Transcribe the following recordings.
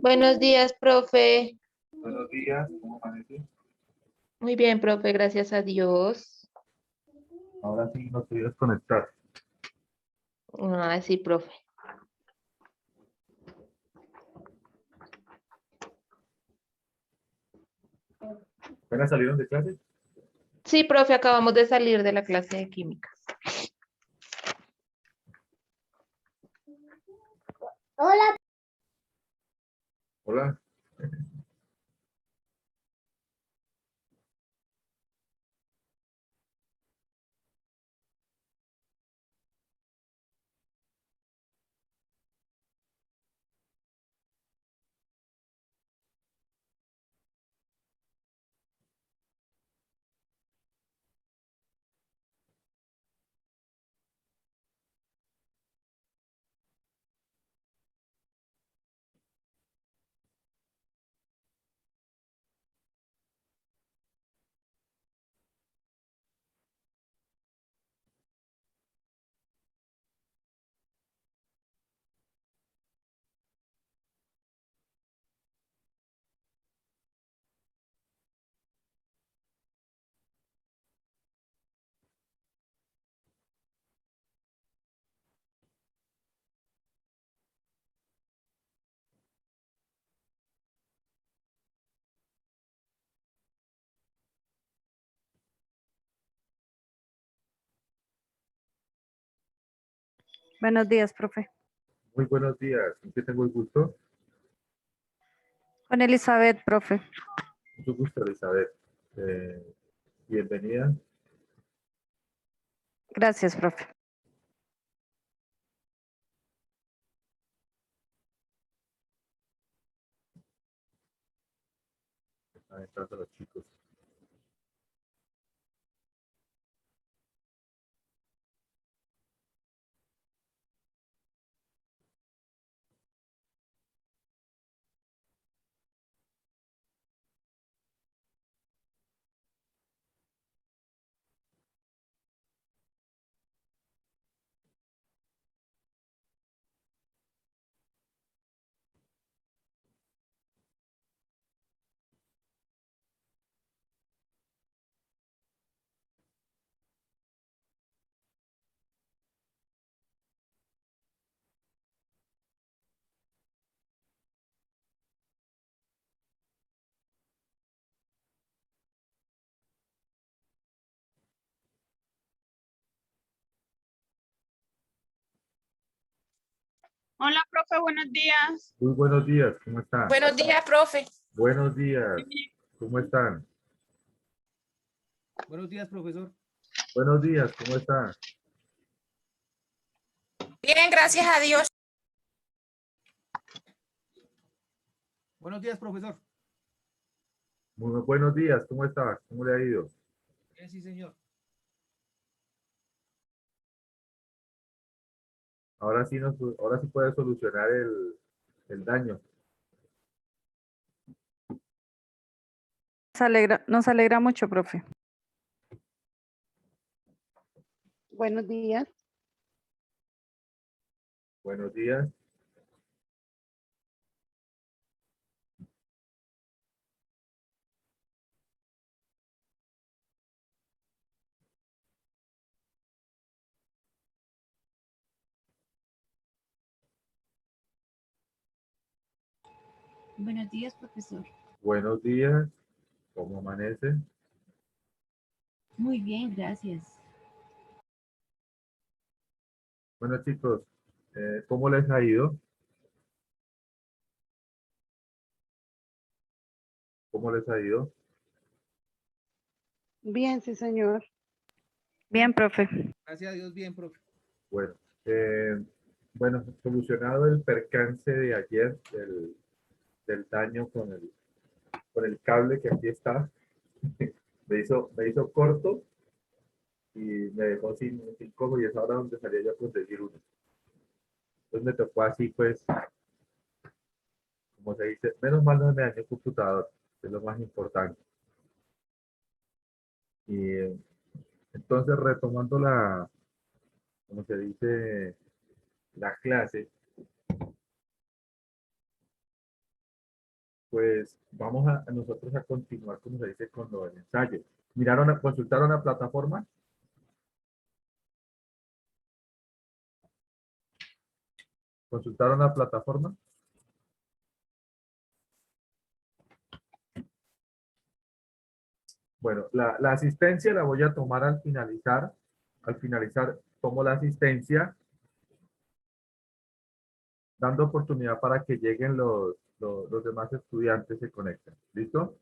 Buenos días, profe. Buenos días, ¿cómo amanece? Muy bien, profe, gracias a Dios. Ahora sí nos pudieras conectar. Ah, sí, profe. ¿Apenas salieron de clase? Sí, profe, acabamos de salir de la clase de química. Hola, Hola. Buenos días, profe. Muy buenos días. ¿Con qué tengo el gusto? Con Elizabeth, profe. Mucho gusto, Elizabeth. Bienvenida. Gracias, profe. Están entrando los chicos. Hola, profe, buenos días. Muy buenos días, ¿cómo están? Buenos días, profe. Buenos días, ¿cómo están? Buenos días, profesor. Buenos días, ¿cómo están? Bien, gracias a Dios. Buenos días, profesor. Muy buenos días, ¿cómo está? ¿Cómo le ha ido? Sí, señor. Ahora sí puede solucionar el daño. Nos alegra mucho, profe. buenos días. Buenos días. Buenos días, profesor. Buenos días, ¿cómo amanece? Muy bien, gracias. Bueno, chicos, ¿cómo les ha ido? ¿Cómo les ha ido? Bien, sí, señor. Bien, profe. Gracias a Dios, bien, profe. Bueno, bueno, solucionado el percance de ayer del daño con el cable que aquí está. Me hizo corto y me dejó sin cojo y es ahora donde salía yo a conseguir uno. Entonces me tocó así, pues, como se dice, menos mal no me dañó el computador, que es lo más importante. Y entonces retomando como se dice, la clase, pues vamos a nosotros a continuar, como se dice, con lo del ensayo. ¿Consultaron la plataforma? ¿Consultaron la plataforma? Bueno, la asistencia la voy a tomar al finalizar. Al finalizar, tomo la asistencia, dando oportunidad para que lleguen los demás estudiantes se conecten. ¿Listo?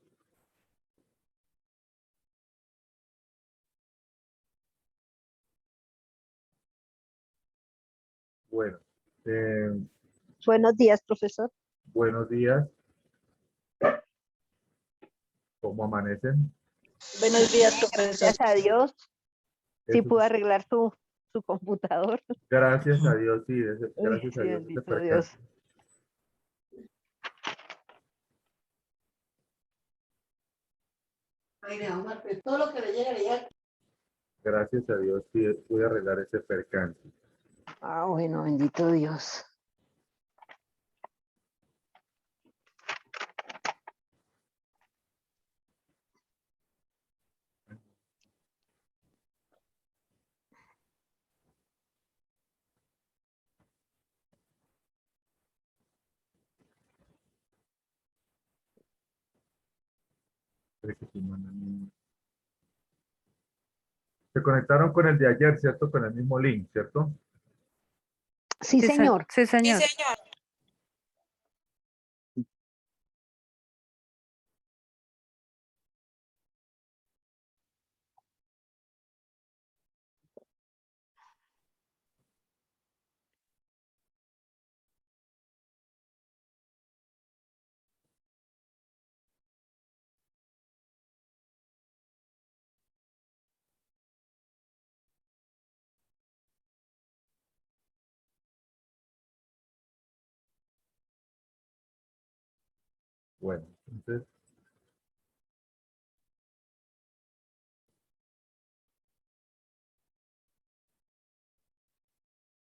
Bueno, Buenos días, profesor. buenos días. ¿Cómo amanecen? Buenos días, profesor. Gracias a Dios, sí Eso- pude arreglar su computador. Gracias a Dios, sí, gracias Sí, a Dios. bendito Dios. Todo lo que le llega. Gracias a Dios, sí, pude arreglar ese percance. Ah, bueno, bendito Dios. Se conectaron con el de ayer, ¿cierto? Con el mismo link, ¿cierto? Sí, señor. Sí, señor. Bueno, entonces,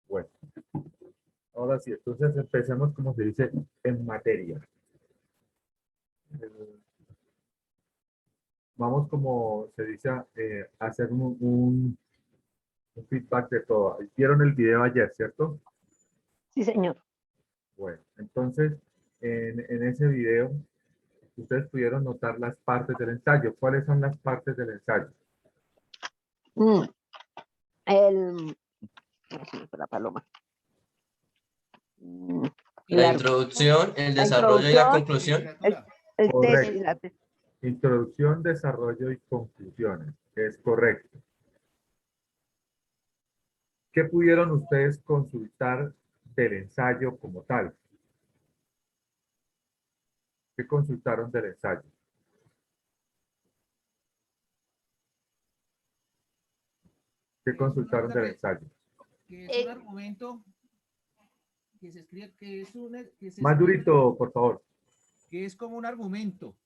bueno. Ahora sí, entonces empecemos, como se dice, en materia. Vamos, como se dice, a hacer un feedback de todo. ¿Vieron el video ayer, cierto? Sí, señor. Bueno, entonces, en ese video, ustedes pudieron notar las partes del ensayo. ¿Cuáles son las partes del ensayo? Mm, El... ay, se me fue la paloma. La introducción, el la desarrollo y la introducción, conclusión. el Correcto. texto y la Introducción, desarrollo y conclusiones. Es correcto. ¿Qué pudieron ustedes consultar del ensayo como tal? ¿Qué consultaron del ensayo? ¿Qué consultaron del ensayo? Que es un argumento que se escribe, Más durito, por favor. que es como un argumento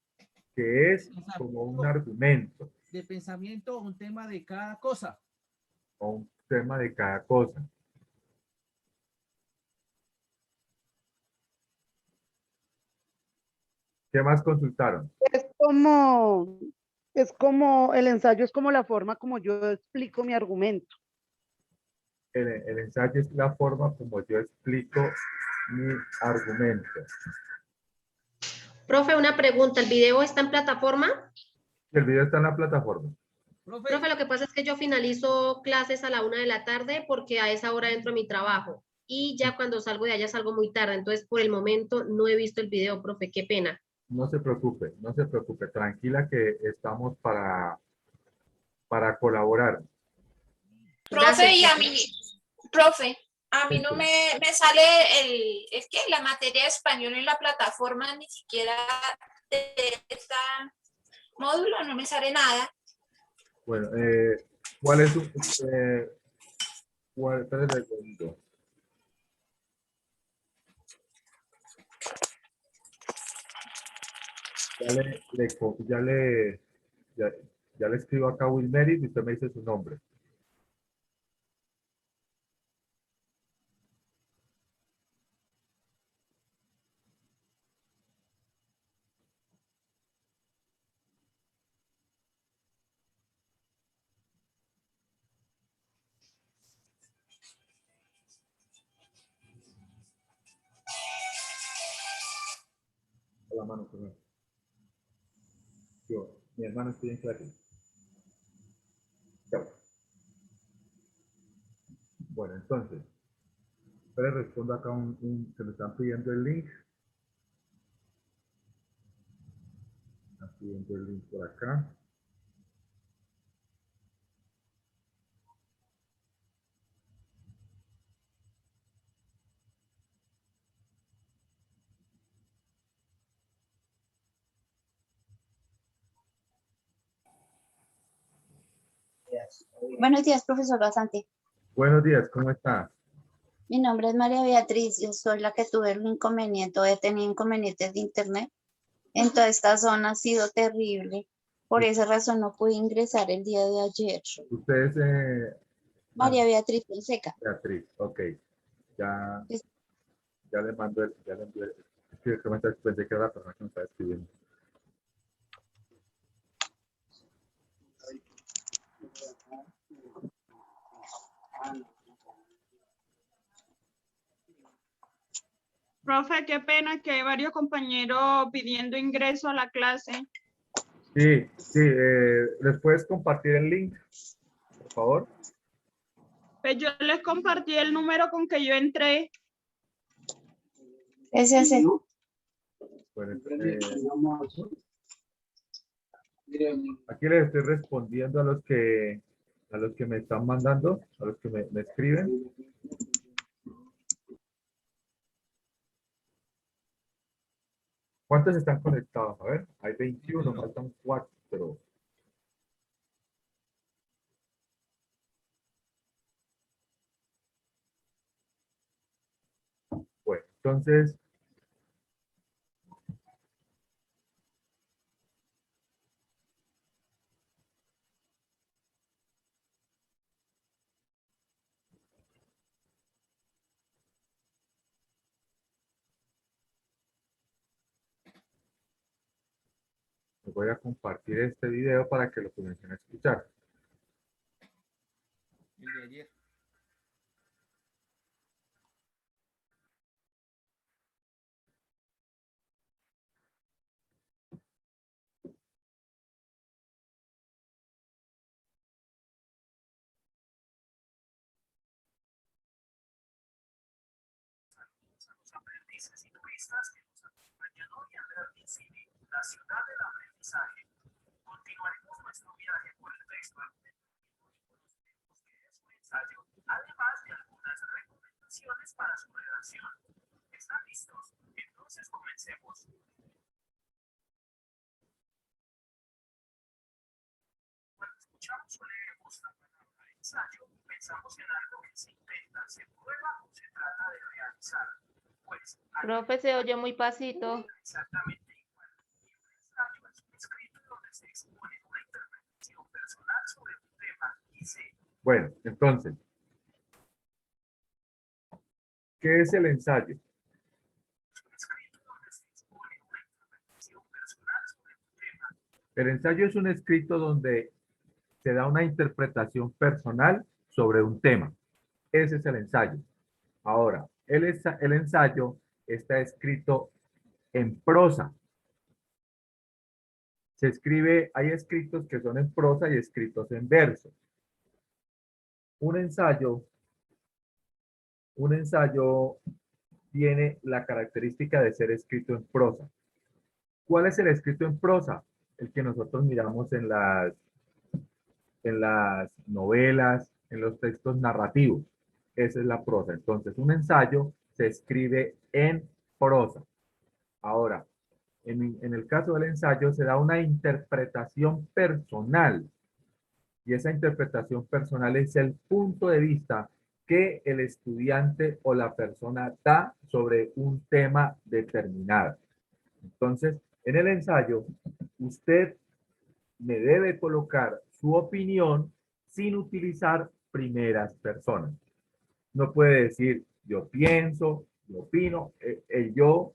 Que es como un argumento de pensamiento o un tema de cada cosa. o un tema de cada cosa. ¿Qué más consultaron? Es como, el ensayo es como la forma como yo explico mi argumento. El ensayo es la forma como yo explico mi argumento. Profe, una pregunta, ¿el video está en plataforma? El video está en la plataforma. Profe, Profe, lo que pasa es que yo finalizo clases a la 1 de la tarde porque a esa hora entro a mi trabajo y ya cuando salgo de allá salgo muy tarde, entonces por el momento no he visto el video, profe, qué pena. No se preocupe, no se preocupe. Tranquila que estamos para colaborar. Gracias, Profe, y a profe. mí, profe, a mí no Sí. me sale la materia de español en la plataforma, ni siquiera de este módulo, no me sale nada. Bueno, ¿cuál es su... espérate un segundo. Ya, ya le escribo acá a Wilmeris y usted me dice su nombre. A la mano primero. Yo, mi hermano estoy en clase. Ya. Bueno, entonces, espere, respondo acá que me están pidiendo el link. Están pidiendo el link por acá. Buenos días, profesor Basante. Buenos días, ¿cómo está? Mi nombre es María Beatriz. Yo soy la que tuve el inconveniente, o he tenido inconvenientes de internet. En toda esta zona ha sido terrible. Por esa razón no pude ingresar el día de ayer. Usted es María Beatriz Fonseca. Beatriz, ok. Ya, Es- ya le mando ya le envié es que pensé que era la persona que me estaba escribiendo. profe, qué pena que hay varios compañeros pidiendo ingreso a la clase. Sí, sí, ¿les puedes compartir el link, por favor? Pues yo les compartí el número con que yo entré. Ese es el- Bueno, aquí les estoy respondiendo a los que me están mandando, a los que me escriben. ¿Cuántos están conectados? A ver, hay 21, faltan 4. Bueno, entonces, les voy a compartir este video para que lo comiencen a escuchar. el de ayer. Aprendices y turistas que nos acompañan hoy a Learning City, la ciudad del aprendizaje. Continuaremos nuestro viaje por el texto argumentativo y conocemos que es un ensayo, además de algunas recomendaciones para su redacción. ¿Están listos? Entonces comencemos. Cuando escuchamos o leemos la palabra ensayo, pensamos en algo que se intenta, se prueba o se trata de realizar. Pues, Profe, se oye muy pasito. exactamente igual. Y un ensayo es un escrito donde se expone una interpretación personal sobre un tema y se... Bueno, entonces, ¿qué es el ensayo? un escrito donde se expone una interpretación personal sobre un tema. El ensayo es un escrito donde se da una interpretación personal sobre un tema. Ese es el ensayo. Ahora, el ensayo está escrito en prosa. Se escribe, hay escritos que son en prosa y escritos en verso. Un ensayo tiene la característica de ser escrito en prosa. ¿Cuál es el escrito en prosa? El que nosotros miramos en las novelas, en los textos narrativos. Esa es la prosa. Entonces, un ensayo se escribe en prosa. Ahora, en el caso del ensayo se da una interpretación personal. Y esa interpretación personal es el punto de vista que el estudiante o la persona da sobre un tema determinado. Entonces, en el ensayo, usted me debe colocar su opinión sin utilizar primeras personas. No puede decir yo pienso, yo opino, el yo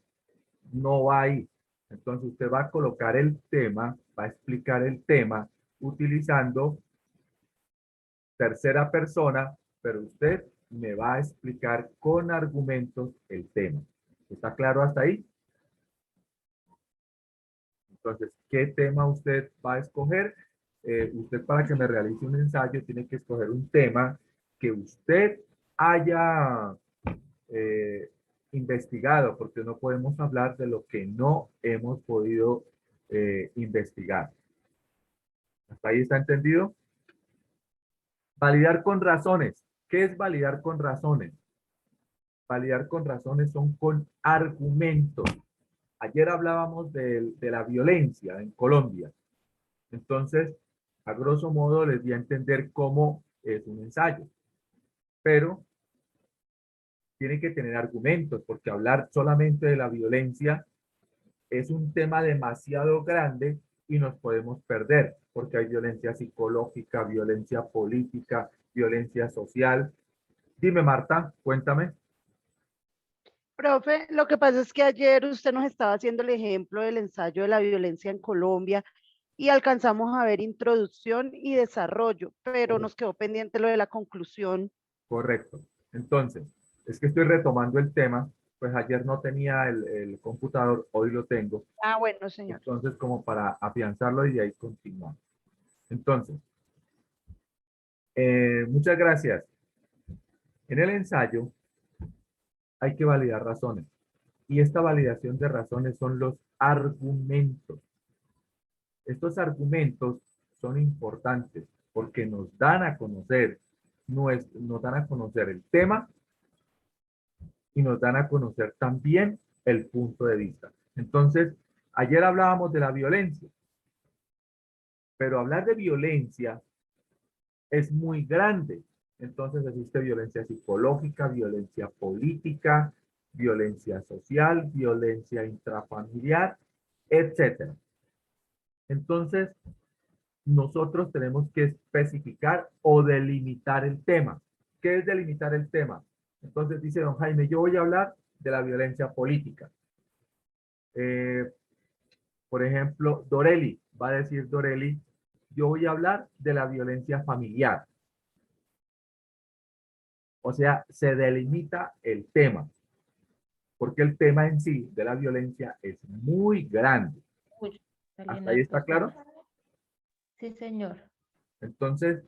no va ahí. Entonces usted va a colocar el tema, va a explicar el tema utilizando tercera persona, pero usted me va a explicar con argumentos el tema. ¿Está claro hasta ahí? Entonces, ¿qué tema usted va a escoger? Usted, para que me realice un ensayo, tiene que escoger un tema que usted haya investigado, porque no podemos hablar de lo que no hemos podido investigar. ¿Hasta ahí está entendido? Validar con razones. ¿Qué es validar con razones? Validar con razones son con argumentos. Ayer hablábamos de la violencia en Colombia. Entonces, a grosso modo, les di a entender cómo es un ensayo. Pero tiene que tener argumentos, porque hablar solamente de la violencia es un tema demasiado grande y nos podemos perder, porque hay violencia psicológica, violencia política, violencia social. Dime, Marta, cuéntame. Profe, lo que pasa es que ayer usted nos estaba haciendo el ejemplo del ensayo de la violencia en Colombia y alcanzamos a ver introducción y desarrollo, pero nos quedó pendiente lo de la conclusión. Correcto. Entonces, es que estoy retomando el tema, pues ayer no tenía el computador, hoy lo tengo. Ah, bueno, señor. Entonces, como para afianzarlo y de ahí continuamos. Entonces, muchas gracias. En el ensayo hay que validar razones. Y esta validación de razones son los argumentos. Estos argumentos son importantes porque nos dan a conocer, nos dan a conocer el tema y nos dan a conocer también el punto de vista. Entonces, ayer hablábamos de la violencia, pero hablar de violencia es muy grande. Entonces existe violencia psicológica, violencia política, violencia social, violencia intrafamiliar, etc. Entonces, nosotros tenemos que especificar o delimitar el tema. ¿Qué es delimitar el tema? Entonces dice don Jaime, yo voy a hablar de la violencia política. Por ejemplo, Doreli, va a decir Doreli, yo voy a hablar de la violencia familiar. O sea, se delimita el tema, porque el tema en sí de la violencia es muy grande. ¿Hasta ahí está claro? Sí, señor. Entonces,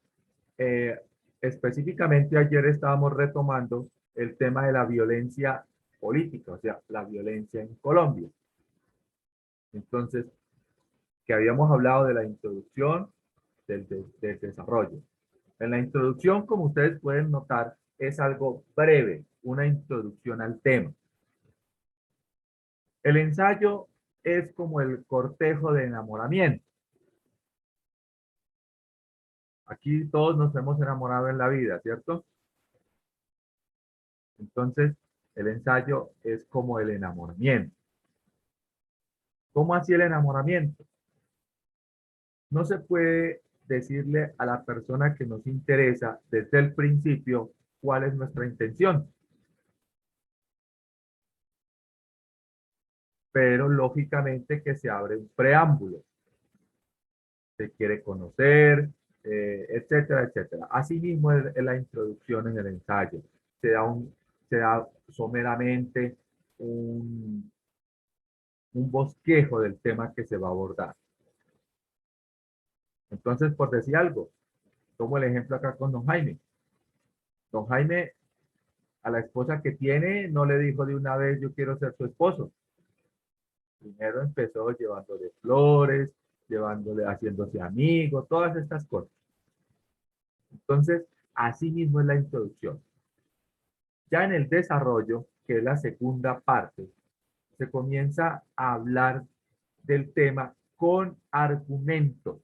específicamente ayer estábamos retomando el tema de la violencia política, o sea, la violencia en Colombia. Entonces, que habíamos hablado de la introducción, del desarrollo. En la introducción, como ustedes pueden notar, es algo breve, una introducción al tema. El ensayo es como el cortejo de enamoramiento. Aquí todos nos hemos enamorado en la vida, ¿cierto? Entonces, el ensayo es como el enamoramiento. ¿Cómo así el enamoramiento? No se puede decirle a la persona que nos interesa desde el principio cuál es nuestra intención. Pero lógicamente que se abre un preámbulo. Se quiere conocer, etcétera, etcétera. Asimismo es la introducción en el ensayo. Se da someramente un bosquejo del tema que se va a abordar. Entonces, por decir algo, tomo el ejemplo acá con don Jaime. Don Jaime, a la esposa que tiene, no le dijo de una vez, yo quiero ser su esposo. Primero empezó llevándole flores, llevándole, haciéndose amigo, todas estas cosas. Entonces, así mismo es la introducción. Ya en el desarrollo, que es la segunda parte, se comienza a hablar del tema con argumentos.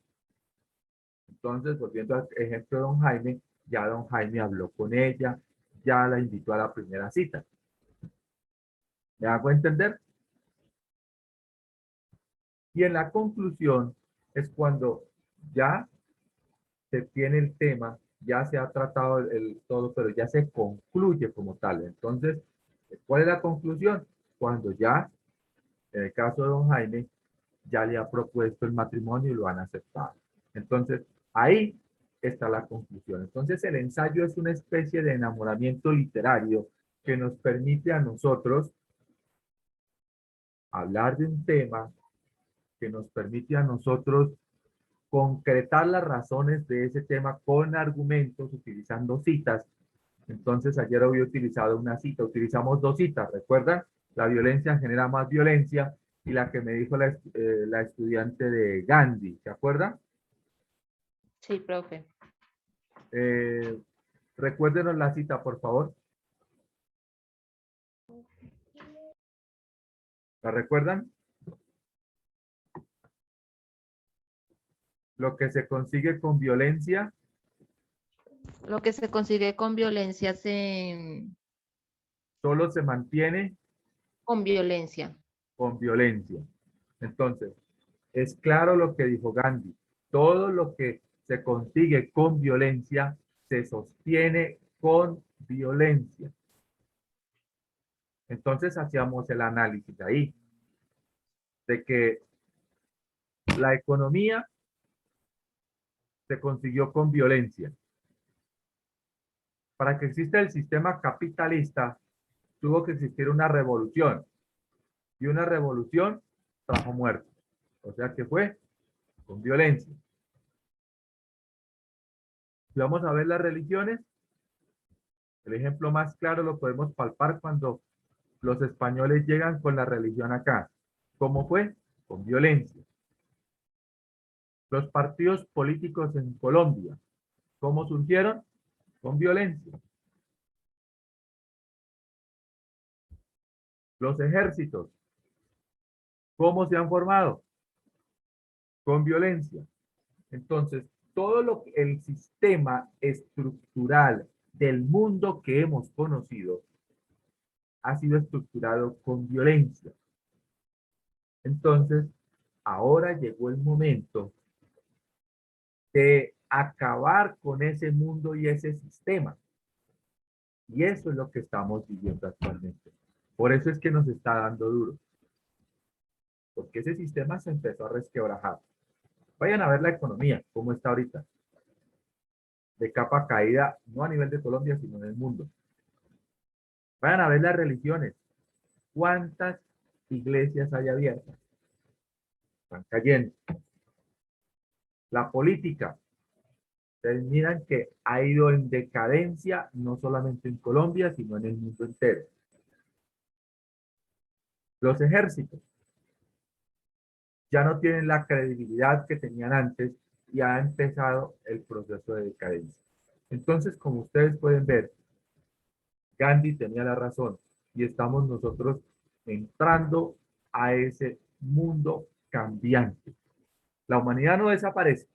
Entonces, volviendo al ejemplo de don Jaime, ya don Jaime habló con ella, ya la invitó a la primera cita. ¿Me hago entender? Y en la conclusión es cuando ya se tiene el tema, ya se ha tratado todo, pero ya se concluye como tal. Entonces, ¿cuál es la conclusión? Cuando ya, en el caso de don Jaime, ya le ha propuesto el matrimonio y lo han aceptado. Entonces, ahí está la conclusión. Entonces, el ensayo es una especie de enamoramiento literario que nos permite a nosotros hablar de un tema, que nos permite a nosotros concretar las razones de ese tema con argumentos, utilizando citas. Entonces, ayer había utilizado una cita, utilizamos dos citas, ¿recuerdan? La violencia genera más violencia, y la que me dijo la estudiante de Gandhi, ¿se acuerdan? Sí, profe. Recuérdenos la cita, por favor. ¿La recuerdan? Lo que se consigue con violencia. Lo que se consigue con violencia se... Solo se mantiene. Con violencia. Con violencia. Entonces, es claro lo que dijo Gandhi. Todo lo que se consigue con violencia se sostiene con violencia. Entonces hacíamos el análisis ahí de que la economía se consiguió con violencia. Para que exista el sistema capitalista, tuvo que existir una revolución. Y una revolución trajo muerte. O sea que fue con violencia. Si vamos a ver las religiones, el ejemplo más claro lo podemos palpar cuando los españoles llegan con la religión acá. ¿Cómo fue? Con violencia. Los partidos políticos en Colombia, ¿cómo surgieron? Con violencia. Los ejércitos, ¿cómo se han formado? Con violencia. Entonces, todo el sistema estructural del mundo que hemos conocido ha sido estructurado con violencia. Entonces, ahora llegó el momento de acabar con ese mundo y ese sistema. Y eso es lo que estamos viviendo actualmente. Por eso es que nos está dando duro. Porque ese sistema se empezó a resquebrajar. Vayan a ver la economía, cómo está ahorita. De capa caída, no a nivel de Colombia, sino en el mundo. Vayan a ver las religiones. ¿Cuántas iglesias hay abiertas? Están cayendo. La política. Ustedes miran que ha ido en decadencia, no solamente en Colombia, sino en el mundo entero. Los ejércitos ya no tienen la credibilidad que tenían antes y ha empezado el proceso de decadencia. Entonces, como ustedes pueden ver, Gandhi tenía la razón y estamos nosotros entrando a ese mundo cambiante. La humanidad no desaparece.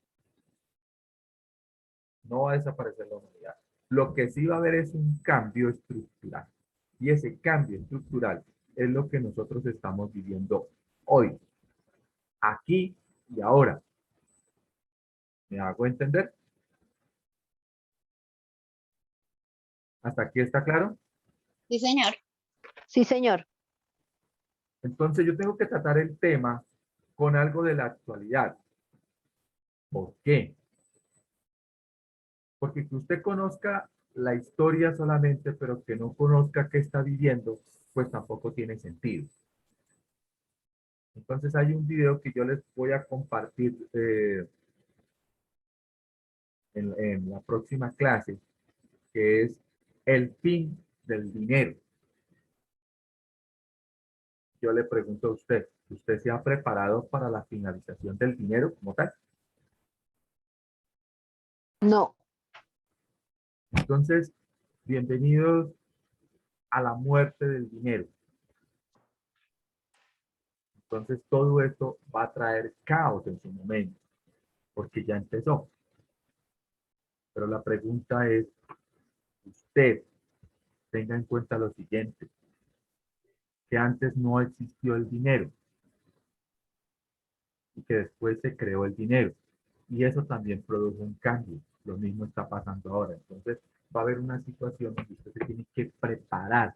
No va a desaparecer la humanidad. Lo que sí va a haber es un cambio estructural. Y ese cambio estructural es lo que nosotros estamos viviendo hoy. Aquí y ahora. ¿Me hago entender? ¿Hasta aquí está claro? Sí, señor. Sí, señor. Entonces yo tengo que tratar el tema con algo de la actualidad. ¿Por qué? Porque que usted conozca la historia solamente, pero que no conozca qué está viviendo, pues tampoco tiene sentido. Entonces hay un video que yo les voy a compartir en la próxima clase, que es el fin del dinero. Yo le pregunto a usted, ¿usted se ha preparado para la finalización del dinero como tal? No. Entonces, bienvenidos a la muerte del dinero. Entonces, todo esto va a traer caos en su momento, porque ya empezó. Pero la pregunta es, usted tenga en cuenta lo siguiente, que antes no existió el dinero y que después se creó el dinero. Y eso también produjo un cambio. Lo mismo está pasando ahora. Entonces, va a haber una situación donde usted se tiene que preparar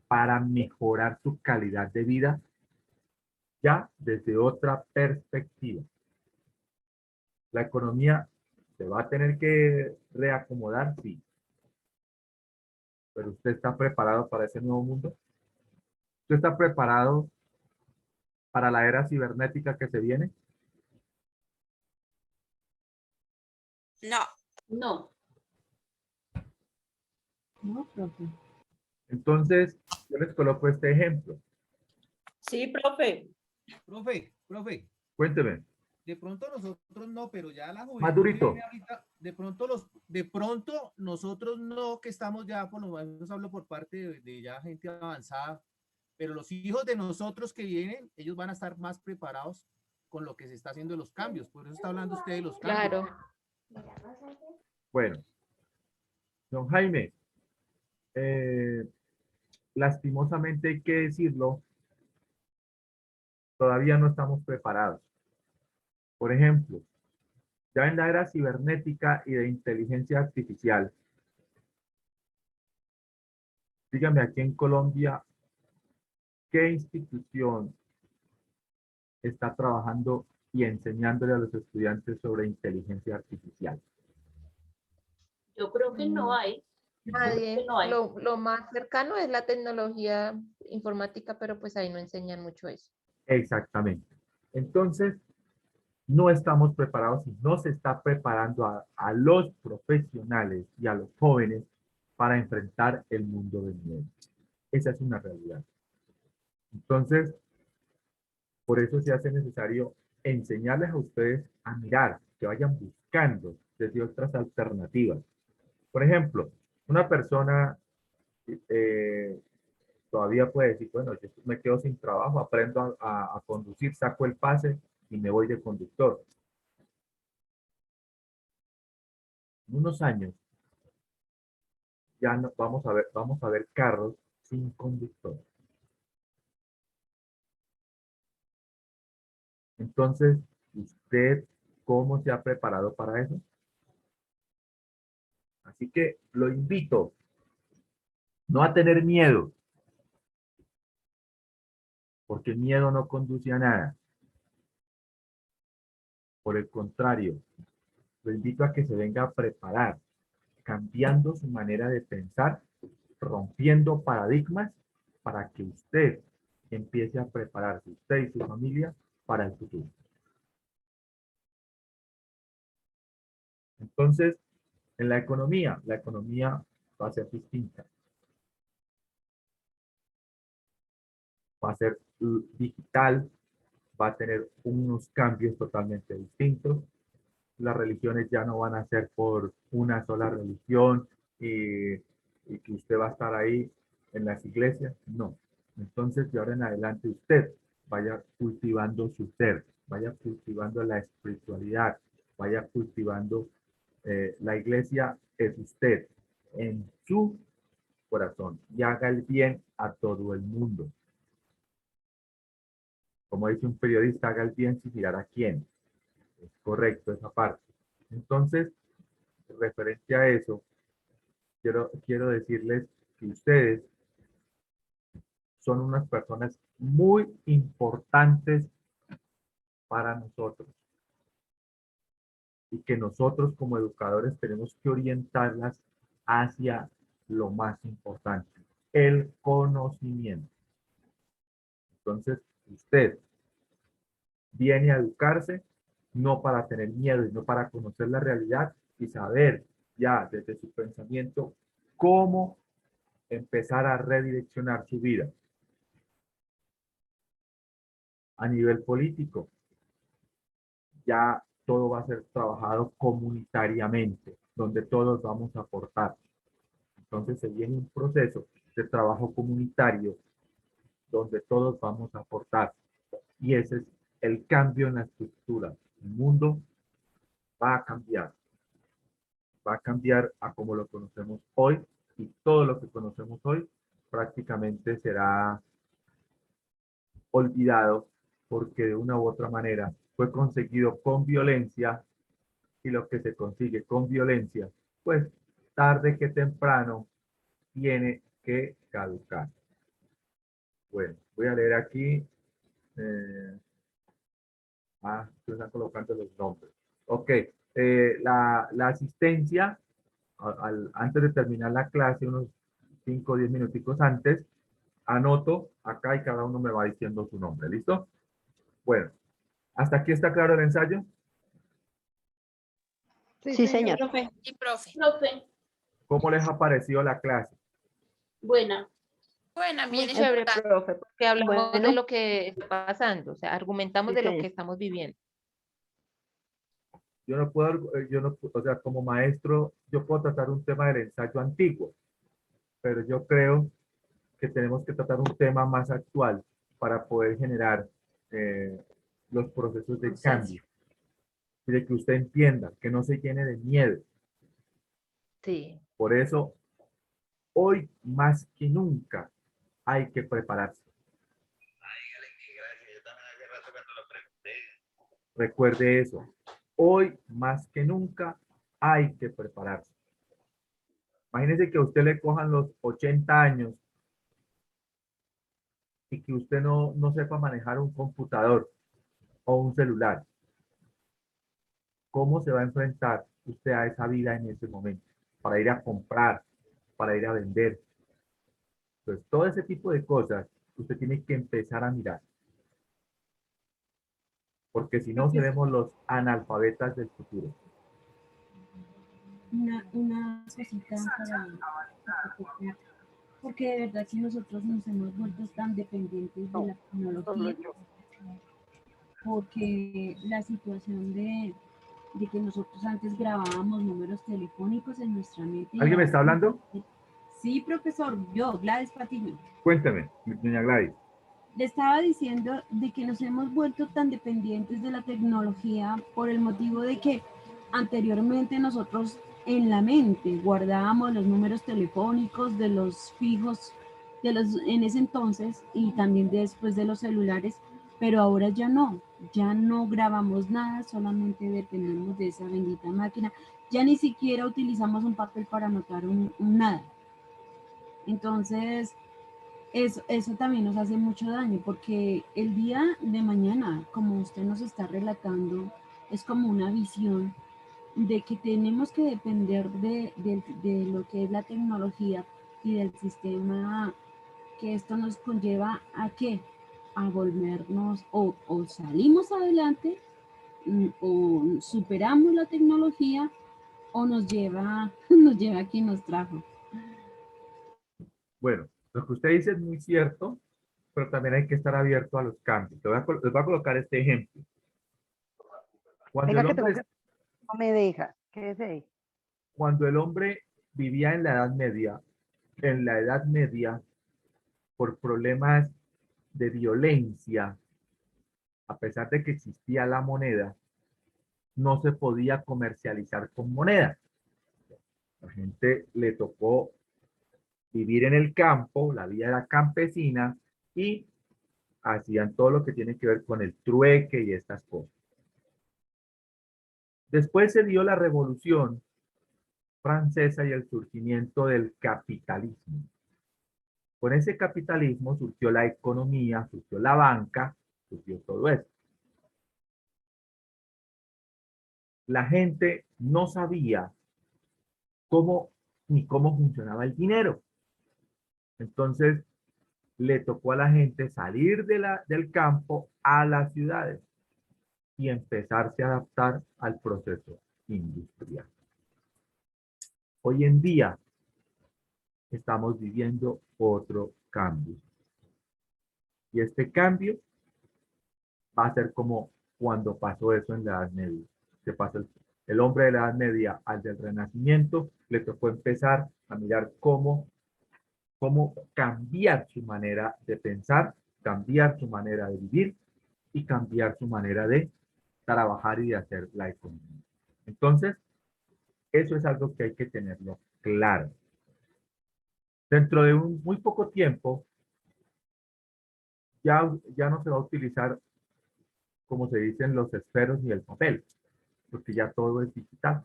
para mejorar su calidad de vida ya desde otra perspectiva. La economía se va a tener que reacomodar, sí. Pero usted está preparado para ese nuevo mundo. ¿Usted está preparado para la era cibernética que se viene? No. No. No, profe. Entonces, yo les coloco este ejemplo. Sí, profe. Profe. Cuénteme. De pronto nosotros no, pero ya la juventud Más durito. que viene ahorita, de pronto nosotros no, que estamos ya, por lo menos hablo por parte de ya gente avanzada, pero los hijos de nosotros que vienen, ellos van a estar más preparados con lo que se está haciendo de los cambios. Por eso está hablando usted de los cambios. Claro. Bueno, don Jaime, lastimosamente hay que decirlo, todavía no estamos preparados. Por ejemplo, ya en la era cibernética y de inteligencia artificial, dígame aquí en Colombia, ¿qué institución está trabajando y enseñándole a los estudiantes sobre inteligencia artificial? Yo creo que no hay. Nadie. No hay. Lo más cercano es la tecnología informática, pero pues ahí no enseñan mucho eso. Exactamente. Entonces, no estamos preparados y no se está preparando a los profesionales y a los jóvenes para enfrentar el mundo del miedo. Esa es una realidad. Entonces, por eso se hace necesario enseñarles a ustedes a mirar, que vayan buscando desde otras alternativas. Por ejemplo, una persona todavía puede decir, bueno, yo me quedo sin trabajo, aprendo a conducir, saco el pase y me voy de conductor. En unos años ya no, vamos a ver carros sin conductor. Entonces, ¿usted cómo se ha preparado para eso? Así que lo invito no a tener miedo, porque el miedo no conduce a nada. Por el contrario, lo invito a que se venga a preparar, cambiando su manera de pensar, rompiendo paradigmas para que usted empiece a prepararse, usted y su familia, para el futuro. Entonces, en la economía va a ser distinta. Va a ser digital, va a tener unos cambios totalmente distintos. Las religiones ya no van a ser por una sola religión y que usted va a estar ahí en las iglesias, no. Entonces, de ahora en adelante usted vaya cultivando su ser, vaya cultivando la espiritualidad, vaya cultivando la iglesia es usted en su corazón y haga el bien a todo el mundo. Como dice un periodista, haga el bien sin mirar a quién. Es correcto esa parte. Entonces, referente a eso, quiero decirles que ustedes son unas personas muy importantes para nosotros y que nosotros como educadores tenemos que orientarlas hacia lo más importante, el conocimiento. Entonces, usted viene a educarse no para tener miedo y no para conocer la realidad, y saber ya desde su pensamiento cómo empezar a redireccionar su vida. A nivel político, ya todo va a ser trabajado comunitariamente, donde todos vamos a aportar. Entonces se viene un proceso de trabajo comunitario donde todos vamos a aportar. Y ese es el cambio en la estructura. El mundo va a cambiar. Va a cambiar a como lo conocemos hoy, y todo lo que conocemos hoy prácticamente será olvidado porque de una u otra manera fue conseguido con violencia, y lo que se consigue con violencia, pues tarde que temprano tiene que caducar. Bueno, voy a leer aquí. Se están colocando los nombres. Ok, la asistencia, antes de terminar la clase, unos 5 o 10 minuticos antes, anoto acá y cada uno me va diciendo su nombre. ¿Listo? Bueno, ¿hasta aquí está claro el ensayo? Sí, señor. Profe. Sí, profe. Profe. ¿Cómo les ha parecido la clase? Buena. Bueno, Muy bien chévere, explicado. profe, porque hablamos Bueno. de lo que está pasando, o sea, argumentamos Sí, de lo señor. que estamos viviendo. Yo no puedo, o sea, como maestro, yo puedo tratar un tema del ensayo antiguo, pero yo creo que tenemos que tratar un tema más actual para poder generar los procesos de cambio. Y de que usted entienda, que no se llene de miedo. Sí. Por eso, hoy más que nunca hay que prepararse. Recuerde eso. Hoy más que nunca hay que prepararse. Imagínese que a usted le cojan los 80 años y que usted no sepa manejar un computador o un celular. ¿Cómo se va a enfrentar usted a esa vida en ese momento? Para ir a comprar, para ir a vender. Entonces, todo ese tipo de cosas usted tiene que empezar a mirar. Porque si no, seremos los analfabetas del futuro. Una cosita para porque de verdad que nosotros nos hemos vuelto tan dependientes de la tecnología, porque la situación de que nosotros antes grabábamos números telefónicos en nuestra mente. ¿Alguien me está hablando? Sí, profesor, yo, Gladys Patiño. Cuéntame, doña Gladys. Le estaba diciendo de que nos hemos vuelto tan dependientes de la tecnología por el motivo de que anteriormente nosotros en la mente guardábamos los números telefónicos de los fijos en ese entonces y también después de los celulares, pero ahora ya no grabamos nada, solamente dependemos de esa bendita máquina, ya ni siquiera utilizamos un papel para anotar un nada. Entonces, eso también nos hace mucho daño, porque el día de mañana, como usted nos está relatando, es como una visión de que tenemos que depender de lo que es la tecnología y del sistema, que esto nos conlleva a ¿qué? A volvernos o salimos adelante o superamos la tecnología o nos lleva a quien nos trajo. Bueno, lo que usted dice es muy cierto, pero también hay que estar abierto a los cambios. Les voy a colocar este ejemplo. Venga, que tengo que... No me deja. Quédese ahí. Cuando el hombre vivía en la Edad Media, por problemas de violencia, a pesar de que existía la moneda, no se podía comercializar con moneda. La gente le tocó vivir en el campo, la vida era campesina, y hacían todo lo que tiene que ver con el trueque y estas cosas. Después se dio la Revolución Francesa y el surgimiento del capitalismo. Con ese capitalismo surgió la economía, surgió la banca, surgió todo eso. La gente no sabía ni cómo funcionaba el dinero. Entonces, le tocó a la gente salir del campo a las ciudades y empezarse a adaptar al proceso industrial. Hoy en día estamos viviendo otro cambio. Y este cambio va a ser como cuando pasó eso en la Edad Media. Que pasó el hombre de la Edad Media al del Renacimiento, le tocó empezar a mirar cómo cambiar su manera de pensar, cambiar su manera de vivir y cambiar su manera de trabajar y de hacer la economía. Entonces, eso es algo que hay que tenerlo claro. Dentro de un muy poco tiempo, ya no se va a utilizar, como se dicen, los esferos ni el papel, porque ya todo es digital.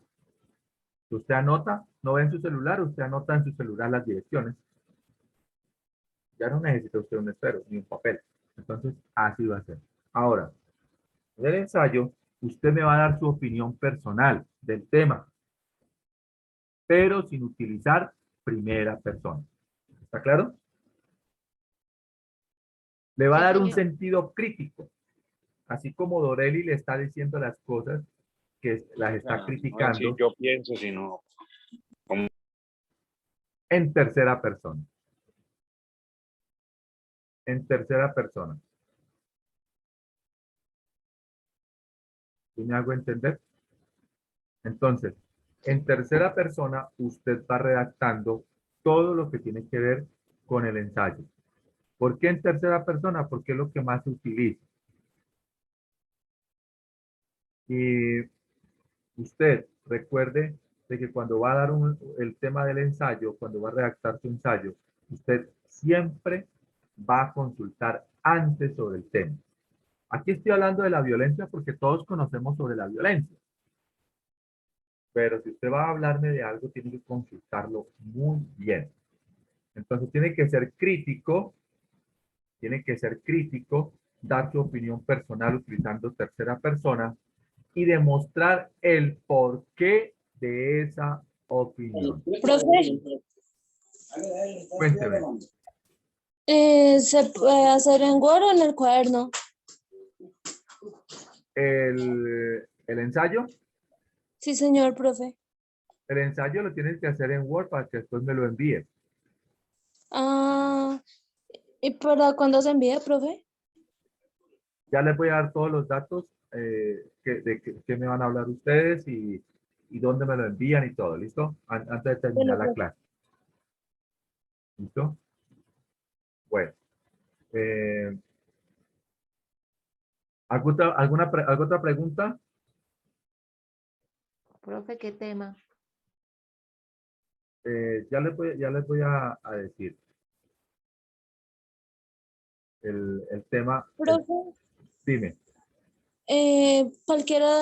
Usted anota, no ve en su celular, usted anota en su celular las direcciones. Ya no necesita usted un esfero ni un papel. Entonces, así va a ser. Ahora, en el ensayo, usted me va a dar su opinión personal del tema, pero sin utilizar primera persona. ¿Está claro? Le va a Sí, dar un señor. sentido crítico, así como Dorelli le está diciendo las cosas que las está No es si criticando yo pienso, sino como en tercera persona. En tercera persona. ¿Sí me hago entender? Entonces, en tercera persona, usted va redactando todo lo que tiene que ver con el ensayo. ¿Por qué en tercera persona? Porque es lo que más se utiliza. Y usted recuerde de que cuando va a dar el tema del ensayo, cuando va a redactar su ensayo, usted siempre va a consultar antes sobre el tema. Aquí estoy hablando de la violencia porque todos conocemos sobre la violencia. Pero si usted va a hablarme de algo, tiene que consultarlo muy bien. Entonces tiene que ser crítico, dar su opinión personal utilizando tercera persona y demostrar el porqué de esa opinión. Profe, Cuénteme. ¿se puede hacer en Word o en el cuaderno? El ensayo, Sí, señor, profe. el ensayo lo tienes que hacer en Word para que después me lo envíe. Ah, ¿y para cuándo se envía, profe? Ya les voy a dar todos los datos de qué me van a hablar ustedes y dónde me lo envían y todo, ¿listo? Antes de terminar Bueno, la profe. clase. ¿Listo? Bueno. ¿Alguna otra pregunta? Profe, ¿qué tema? Ya les voy a decir. El tema. Profe, Dime. ¿cualquiera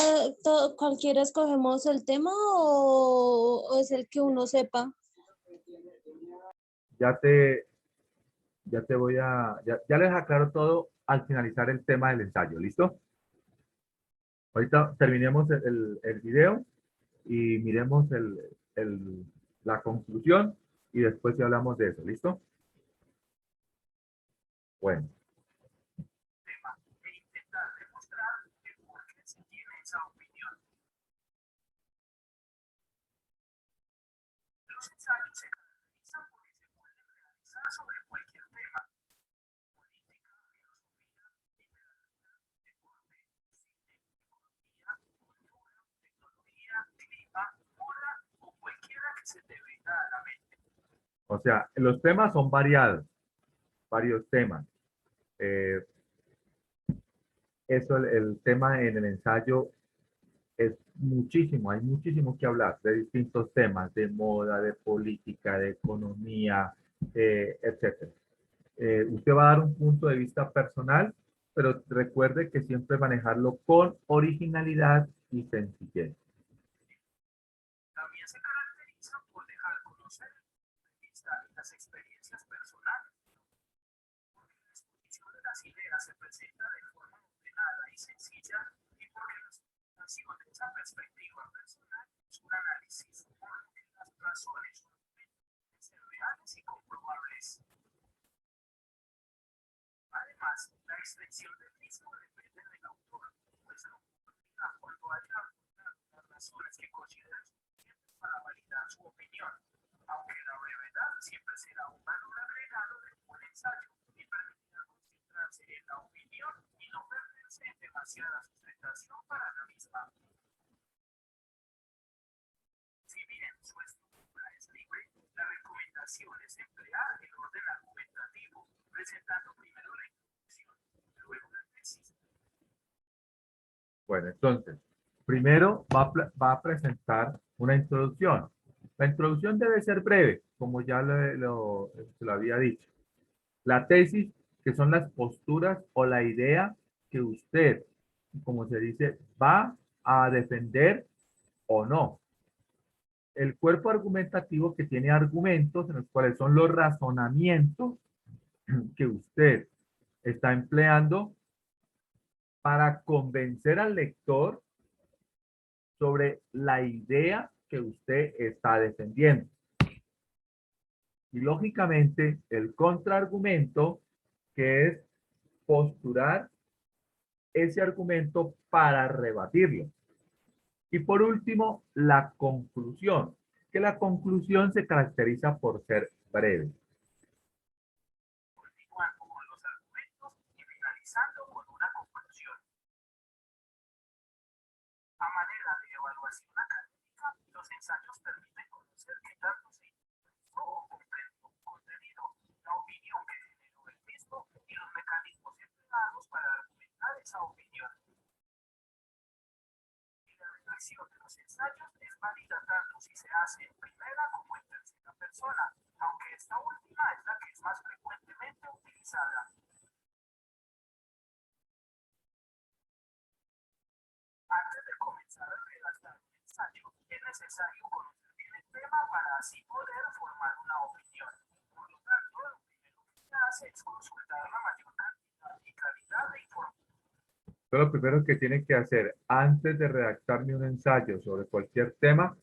escogemos el tema o es el que uno sepa? Ya te voy a. Ya les aclaro todo al finalizar el tema del ensayo. ¿Listo? Ahorita terminemos el video y miremos la conclusión y después ya hablamos de eso. ¿Listo? Bueno. e intentar demostrar el por qué se tiene esa opinión. Los ensayos se caracterizan porque se pueden realizar sobre cualquier tema: política, filosofía, literatura, deporte, cine, economía, cultura, tecnología, clima, moda o cualquiera que se te venga a la mente. O sea, los temas son variados, varios temas. Eso, el tema en el ensayo es muchísimo, hay muchísimo que hablar de distintos temas, de moda, de política, de economía, etc. Usted va a dar un punto de vista personal, pero recuerde que siempre manejarlo con originalidad y sencillez. También se caracterizan por dejar conocer el punto de vista y las experiencias personales, porque la exposición de las ideas se presenta de forma ordenada y sencilla y porque la explicación de esa perspectiva personal es un análisis por lo que las razones deben ser reales y comprobables. Además, la extensión del mismo depende del autor, pues lo publica cuando haya algunas razones que considera suficientes para validar su opinión, aunque la brevedad siempre será un valor agregado de un buen ensayo y permitirá concentrarse en la opinión y no perderse en demasiada sustentación para la misma. Si bien su estructura es libre, la recomendación es emplear el orden argumentativo, presentando primero la introducción, luego la tesis. Bueno, entonces, primero va a presentar una introducción. La introducción debe ser breve, como ya se lo había dicho. La tesis, que son las posturas o la idea que usted, como se dice, va a defender o no. El cuerpo argumentativo, que tiene argumentos en los cuales son los razonamientos que usted está empleando para convencer al lector sobre la idea que usted está defendiendo. Y lógicamente el contraargumento, que es postular ese argumento para rebatirlo. Y por último, la conclusión, que la conclusión se caracteriza por ser breve. Continuando con los argumentos y finalizando con una conclusión. A manera de evaluación académica, los ensayos permiten conocer qué tanto se interpretó o comprendió un contenido, la opinión que generó el mismo y los mecanismos empleados para argumentar esa opinión. Y la redacción de los ensayos es válida tanto si se hace en primera como en tercera persona, aunque esta última es la que es más frecuentemente utilizada. Antes de comenzar a redactar un ensayo, es necesario conocer bien el tema para así poder formar una opinión. Por lo tanto, lo primero que se hace es consultar la mayor cantidad y calidad de información. Lo primero que tiene que hacer antes de redactarme un ensayo sobre cualquier tema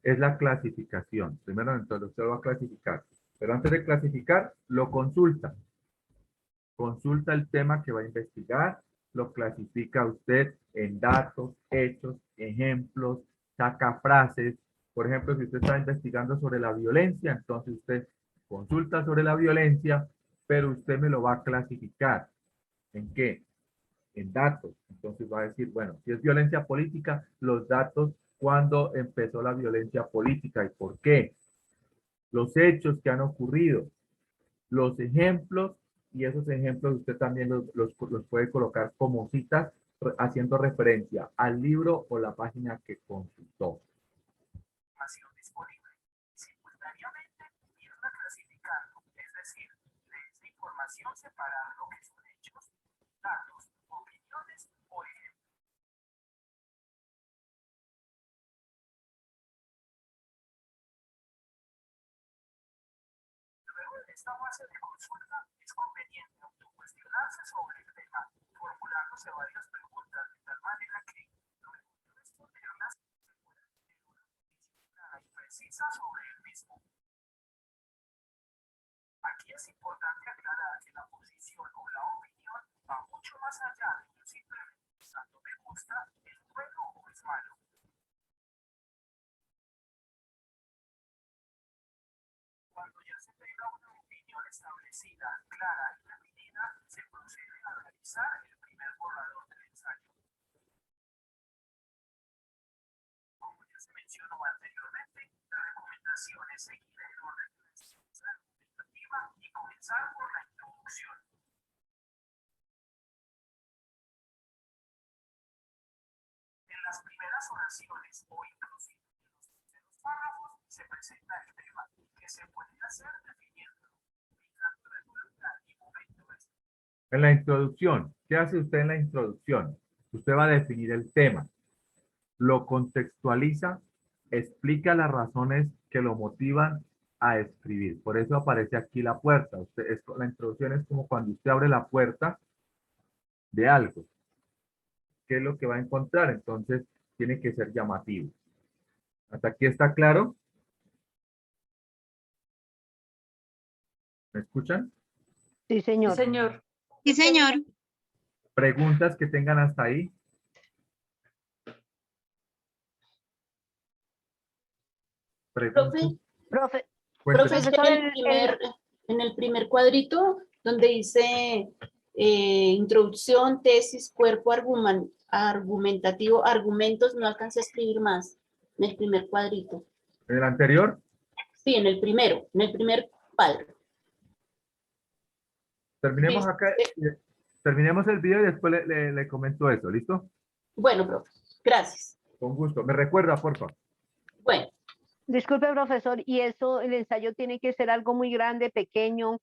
es la clasificación. Primero, entonces, usted lo va a clasificar. Pero antes de clasificar, lo consulta. Consulta el tema que va a investigar, lo clasifica usted en datos, hechos, ejemplos, saca frases. Por ejemplo, si usted está investigando sobre la violencia, entonces usted consulta sobre la violencia, pero usted me lo va a clasificar. ¿En qué? En datos. Entonces va a decir, bueno, si es violencia política, los datos, cuándo empezó la violencia política y por qué. Los hechos que han ocurrido, los ejemplos, y esos ejemplos usted también los puede colocar como citas haciendo referencia al libro o la página que consultó. Información disponible. Simultáneamente, irla clasificando, es decir, de esta información separar lo que son hechos, datos, opiniones o ejemplos. Luego de esta fase de consulta, es conveniente autocuestionarse sobre el tema, formulándose varias preguntas de tal manera que, luego de responderlas, se pueda tener una definición clara y precisa sobre el mismo. Aquí es importante aclarar que la posición o la opinión va mucho más allá de que simplemente pensando me gusta, es bueno o es malo. Cuando ya se tenga una opinión establecida, clara y definida, se procede a realizar el primer borrador del ensayo. Como ya se mencionó anteriormente, la recomendación es seguir el orden de la estructura argumentativa y comenzar por la introducción. En las primeras oraciones o inclusive en los primeros párrafos se presenta el tema, que se puede hacer definiendo, indicando el lugar y momento. En la introducción, ¿qué hace usted en la introducción? Usted va a definir el tema, lo contextualiza, explica las razones que lo motivan a escribir. Por eso aparece aquí la puerta. La introducción es como cuando usted abre la puerta de algo. ¿Qué es lo que va a encontrar? Entonces, tiene que ser llamativo. ¿Hasta aquí está claro? ¿Me escuchan? Sí, señor. Sí, señor. Sí, señor. ¿Preguntas que tengan hasta ahí? Pregunte. Profe, Cuénteme. profesor, en el primer cuadrito donde dice introducción, tesis, cuerpo argumentativo, argumentos, no alcancé a escribir más en el primer cuadrito. ¿En el anterior? Sí, en el primer cuadro. Terminemos acá, terminemos el video y después le comento eso, ¿listo? Bueno, profe, gracias. Con gusto. ¿Me recuerda, por favor? Bueno. Disculpe, profesor, ¿y eso, el ensayo tiene que ser algo muy grande, pequeño?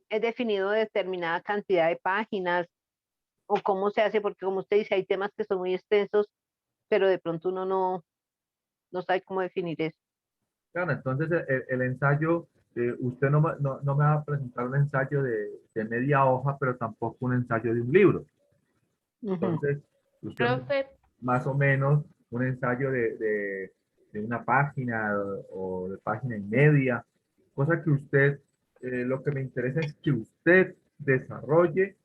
¿Es definido determinada cantidad de páginas? ¿O cómo se hace? Porque como usted dice, hay temas que son muy extensos, pero de pronto uno no sabe cómo definir eso. Claro, entonces el ensayo, usted no me va a presentar un ensayo de media hoja, pero tampoco un ensayo de un libro. Entonces, usted más o menos un ensayo de una página o de página y media, cosa que usted, lo que me interesa es que usted desarrolle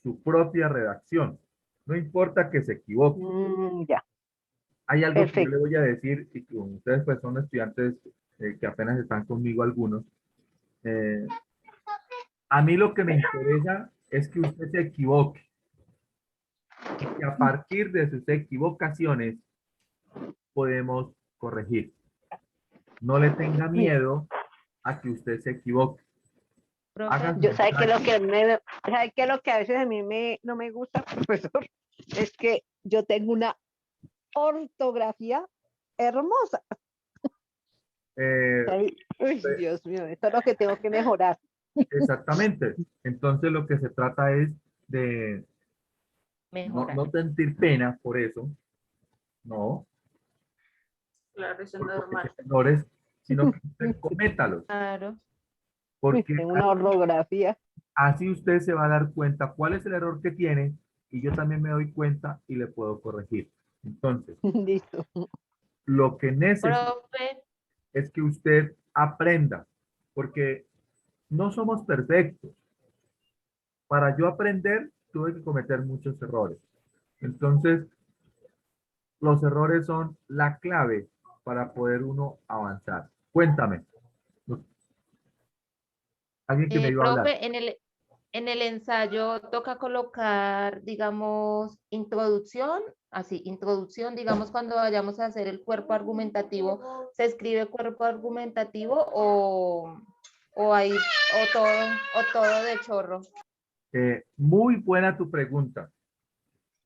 su propia redacción. No importa que se equivoque. Ya. Hay algo que yo le voy a decir, y que ustedes pues son estudiantes que apenas están conmigo algunos. A mí lo que me interesa es que usted se equivoque. Y que a partir de sus equivocaciones podemos corregir. No le tenga miedo a que usted se equivoque. Yo sabe que lo que a veces a mí no me gusta, profesor, es que yo tengo una ortografía hermosa. Uy, Dios mío, esto es lo que tengo que mejorar. Exactamente. Entonces lo que se trata es de no sentir pena por eso. No. Claro, eso es normal. Errores, sino que usted cométalos. Claro. Porque tengo una ortografía. Así usted se va a dar cuenta cuál es el error que tiene y yo también me doy cuenta y le puedo corregir. Entonces, listo. Lo que necesito es que usted aprenda, porque no somos perfectos. Para yo aprender, tuve que cometer muchos errores. Entonces, los errores son la clave para poder uno avanzar. Cuéntame. Alguien que me iba a hablar. Profe, en el ensayo toca colocar, digamos, introducción, introducción, digamos, cuando vayamos a hacer el cuerpo argumentativo, ¿se escribe cuerpo argumentativo o todo de chorro? Muy buena tu pregunta.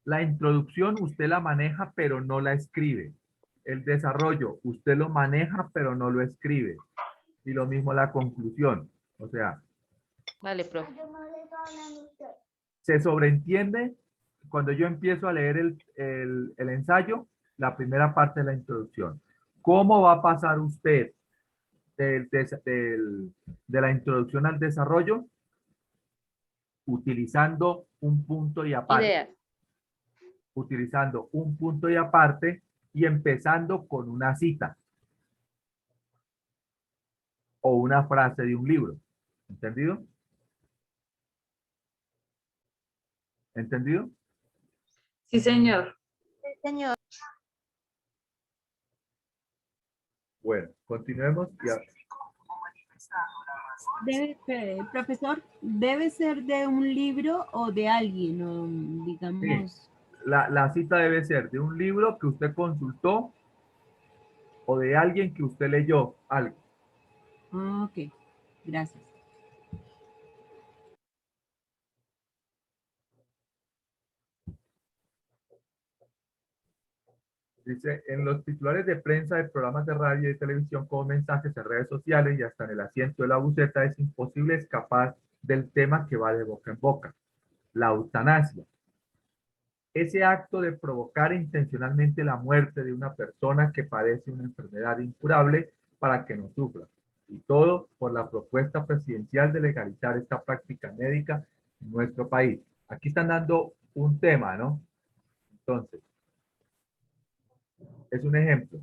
La introducción usted la maneja, pero no la escribe. El desarrollo usted lo maneja, pero no lo escribe. Y lo mismo la conclusión. O sea, vale, profe. Se sobreentiende cuando yo empiezo a leer el ensayo, la primera parte de la introducción. ¿Cómo va a pasar usted de la introducción al desarrollo? Utilizando un punto y aparte. Ideas. Utilizando un punto y aparte y empezando con una cita o una frase de un libro. ¿Entendido? ¿Entendido? Sí, señor. Sí, señor. Bueno, continuemos. Profesor, ¿debe ser de un libro o de alguien? O, digamos... Sí. La cita debe ser de un libro que usted consultó o de alguien que usted leyó algo. Ah, ok, gracias. Dice, en los titulares de prensa de programas de radio y de televisión como mensajes en redes sociales y hasta en el asiento de la buceta es imposible escapar del tema que va de boca en boca, la eutanasia. Ese acto de provocar intencionalmente la muerte de una persona que padece una enfermedad incurable para que no sufra. Y todo por la propuesta presidencial de legalizar esta práctica médica en nuestro país. Aquí están dando un tema, ¿no? Entonces, es un ejemplo.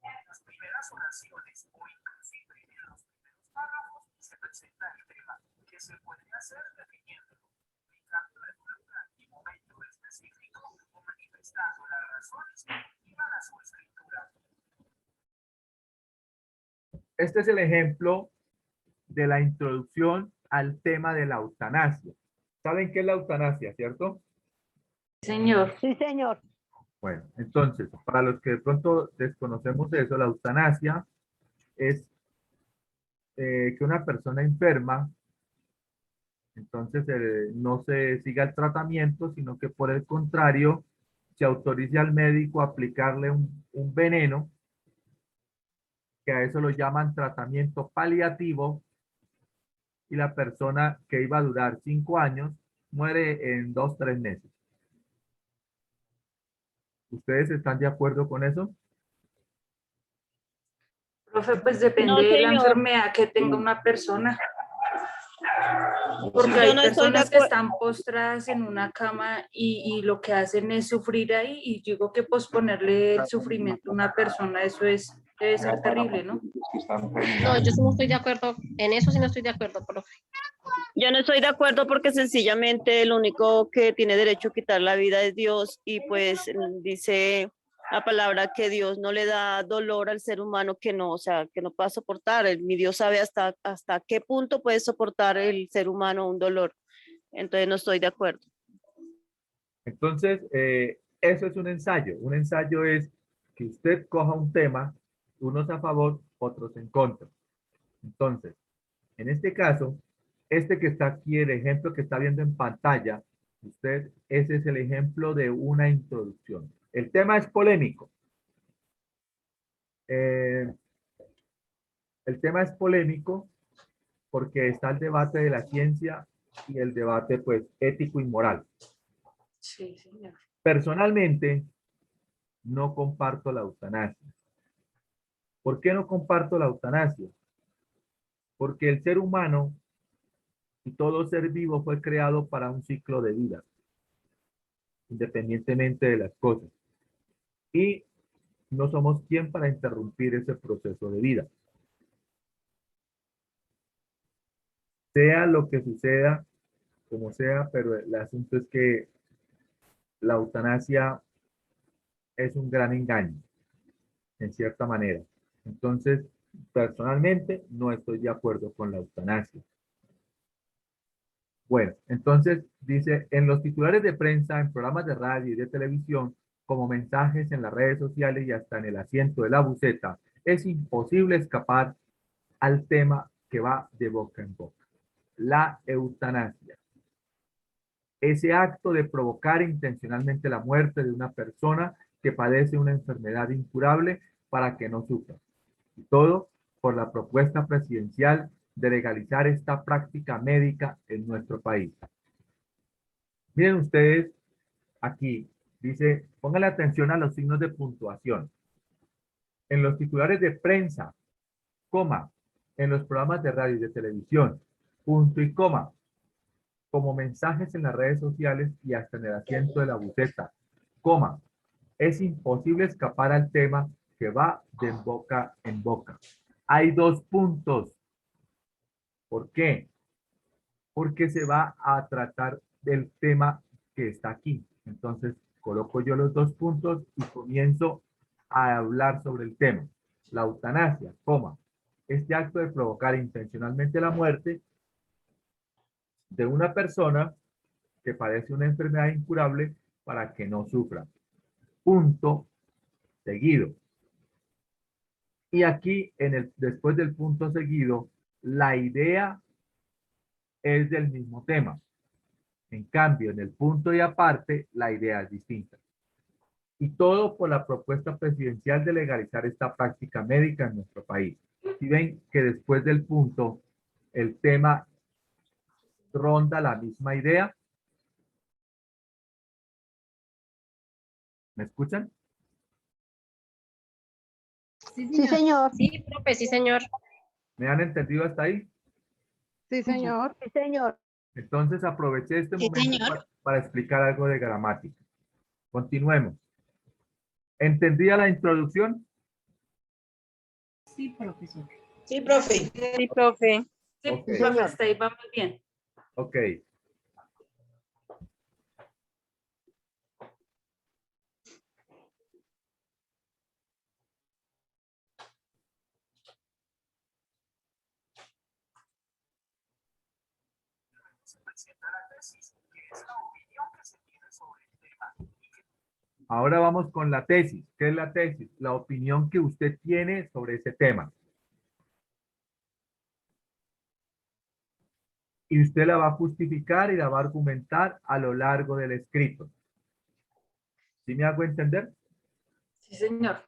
En las primeras oraciones o inclusive en los primeros párrafos se presenta el tema que se puede hacer definiéndolo, indicando el lugar y momento específico o manifestando las razones que llevan a su escritura. este es el ejemplo de la introducción al tema de la eutanasia. ¿Saben qué es la eutanasia, cierto? Señor. Sí, señor. Bueno, entonces, para los que de pronto desconocemos eso, la eutanasia es que una persona enferma, entonces no se siga el tratamiento, sino que por el contrario, se autorice al médico a aplicarle un veneno, que a eso lo llaman tratamiento paliativo, y la persona que iba a durar 5 años muere en 2, 3 meses. ¿Ustedes están de acuerdo con eso? Profe, pues depende No, de la señor. enfermedad que tenga una persona. Porque Yo hay no estoy de personas que acuerdo. están postradas en una cama y lo que hacen es sufrir ahí, y yo digo que posponerle el sufrimiento a una persona, eso debe ser terrible, ¿no? No, yo sí no estoy de acuerdo. En eso sí no estoy de acuerdo, profe. Yo no estoy de acuerdo porque sencillamente el único que tiene derecho a quitar la vida es Dios y pues dice la palabra que Dios no le da dolor al ser humano que no, o sea, que no pueda soportar. Mi Dios sabe hasta qué punto puede soportar el ser humano un dolor. Entonces no estoy de acuerdo. Entonces, eso es un ensayo. Un ensayo es que usted coja un tema, unos a favor, otros en contra. Entonces, en este caso, este que está aquí, el ejemplo que está viendo en pantalla, ese es el ejemplo de una introducción. El tema es polémico. El tema es polémico porque está el debate de la ciencia y el debate, pues, ético y moral. Sí, señor. Personalmente, no comparto la eutanasia. ¿Por qué no comparto la eutanasia? Porque el ser humano y todo ser vivo fue creado para un ciclo de vida, independientemente de las cosas. Y no somos quien para interrumpir ese proceso de vida. Sea lo que suceda, como sea, pero el asunto es que la eutanasia es un gran engaño, en cierta manera. Entonces, personalmente, no estoy de acuerdo con la eutanasia. Bueno, entonces dice, en los titulares de prensa, en programas de radio y de televisión, como mensajes en las redes sociales y hasta en el asiento de la buceta, es imposible escapar al tema que va de boca en boca, la eutanasia. Ese acto de provocar intencionalmente la muerte de una persona que padece una enfermedad incurable para que no sufra. Y todo por la propuesta presidencial de legalizar esta práctica médica en nuestro país. Miren ustedes aquí, dice, pónganle atención a los signos de puntuación. En los titulares de prensa, coma, en los programas de radio y de televisión, punto y coma, como mensajes en las redes sociales y hasta en el asiento de la buceta, coma, es imposible escapar al tema que va de boca en boca. Hay 2 puntos. ¿Por qué? Porque se va a tratar del tema que está aquí. Entonces, coloco yo los 2 puntos y comienzo a hablar sobre el tema. La eutanasia, coma, este acto de provocar intencionalmente la muerte de una persona que padece una enfermedad incurable para que no sufra. Punto seguido. Y aquí, después del punto seguido, la idea es del mismo tema. En cambio, en el punto y aparte, la idea es distinta. Y todo por la propuesta presidencial de legalizar esta práctica médica en nuestro país. Si ven que después del punto, el tema ronda la misma idea. ¿Me escuchan? Sí, señor. Sí, profe, sí, señor. ¿Me han entendido hasta ahí? Sí, señor. Sí, señor. Entonces aproveché este Sí, momento señor. para explicar algo de gramática. Continuemos. ¿Entendía la introducción? Sí, profesor. Sí, profe. Sí, profe. Sí, Ok. profe, hasta ahí vamos bien. Ok. presenta la tesis, que es la opinión que se tiene sobre el tema. Ahora vamos con la tesis. ¿Qué es la tesis? La opinión que usted tiene sobre ese tema. Y usted la va a justificar y la va a argumentar a lo largo del escrito. ¿Sí me hago entender? Sí, señor.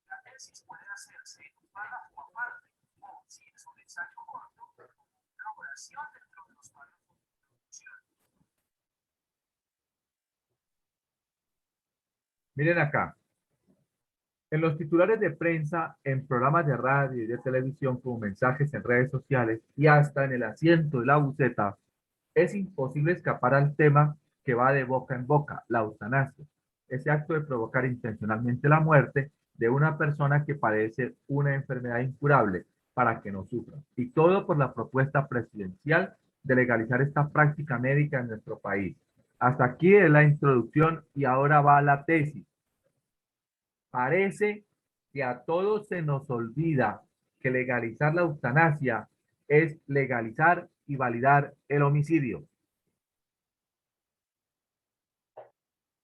La tesis puede hacerse en un párrafo aparte, o si es un ensayo corto, una oración dentro de los párrafos de introducción. Miren acá. En los titulares de prensa, en programas de radio y de televisión, como mensajes en redes sociales y hasta en el asiento de la buceta, es imposible escapar al tema que va de boca en boca, la eutanasia. Ese acto de provocar intencionalmente la muerte de una persona que padece una enfermedad incurable para que no sufra. Y todo por la propuesta presidencial de legalizar esta práctica médica en nuestro país. Hasta aquí es la introducción y ahora va la tesis. Parece que a todos se nos olvida que legalizar la eutanasia es legalizar y validar el homicidio.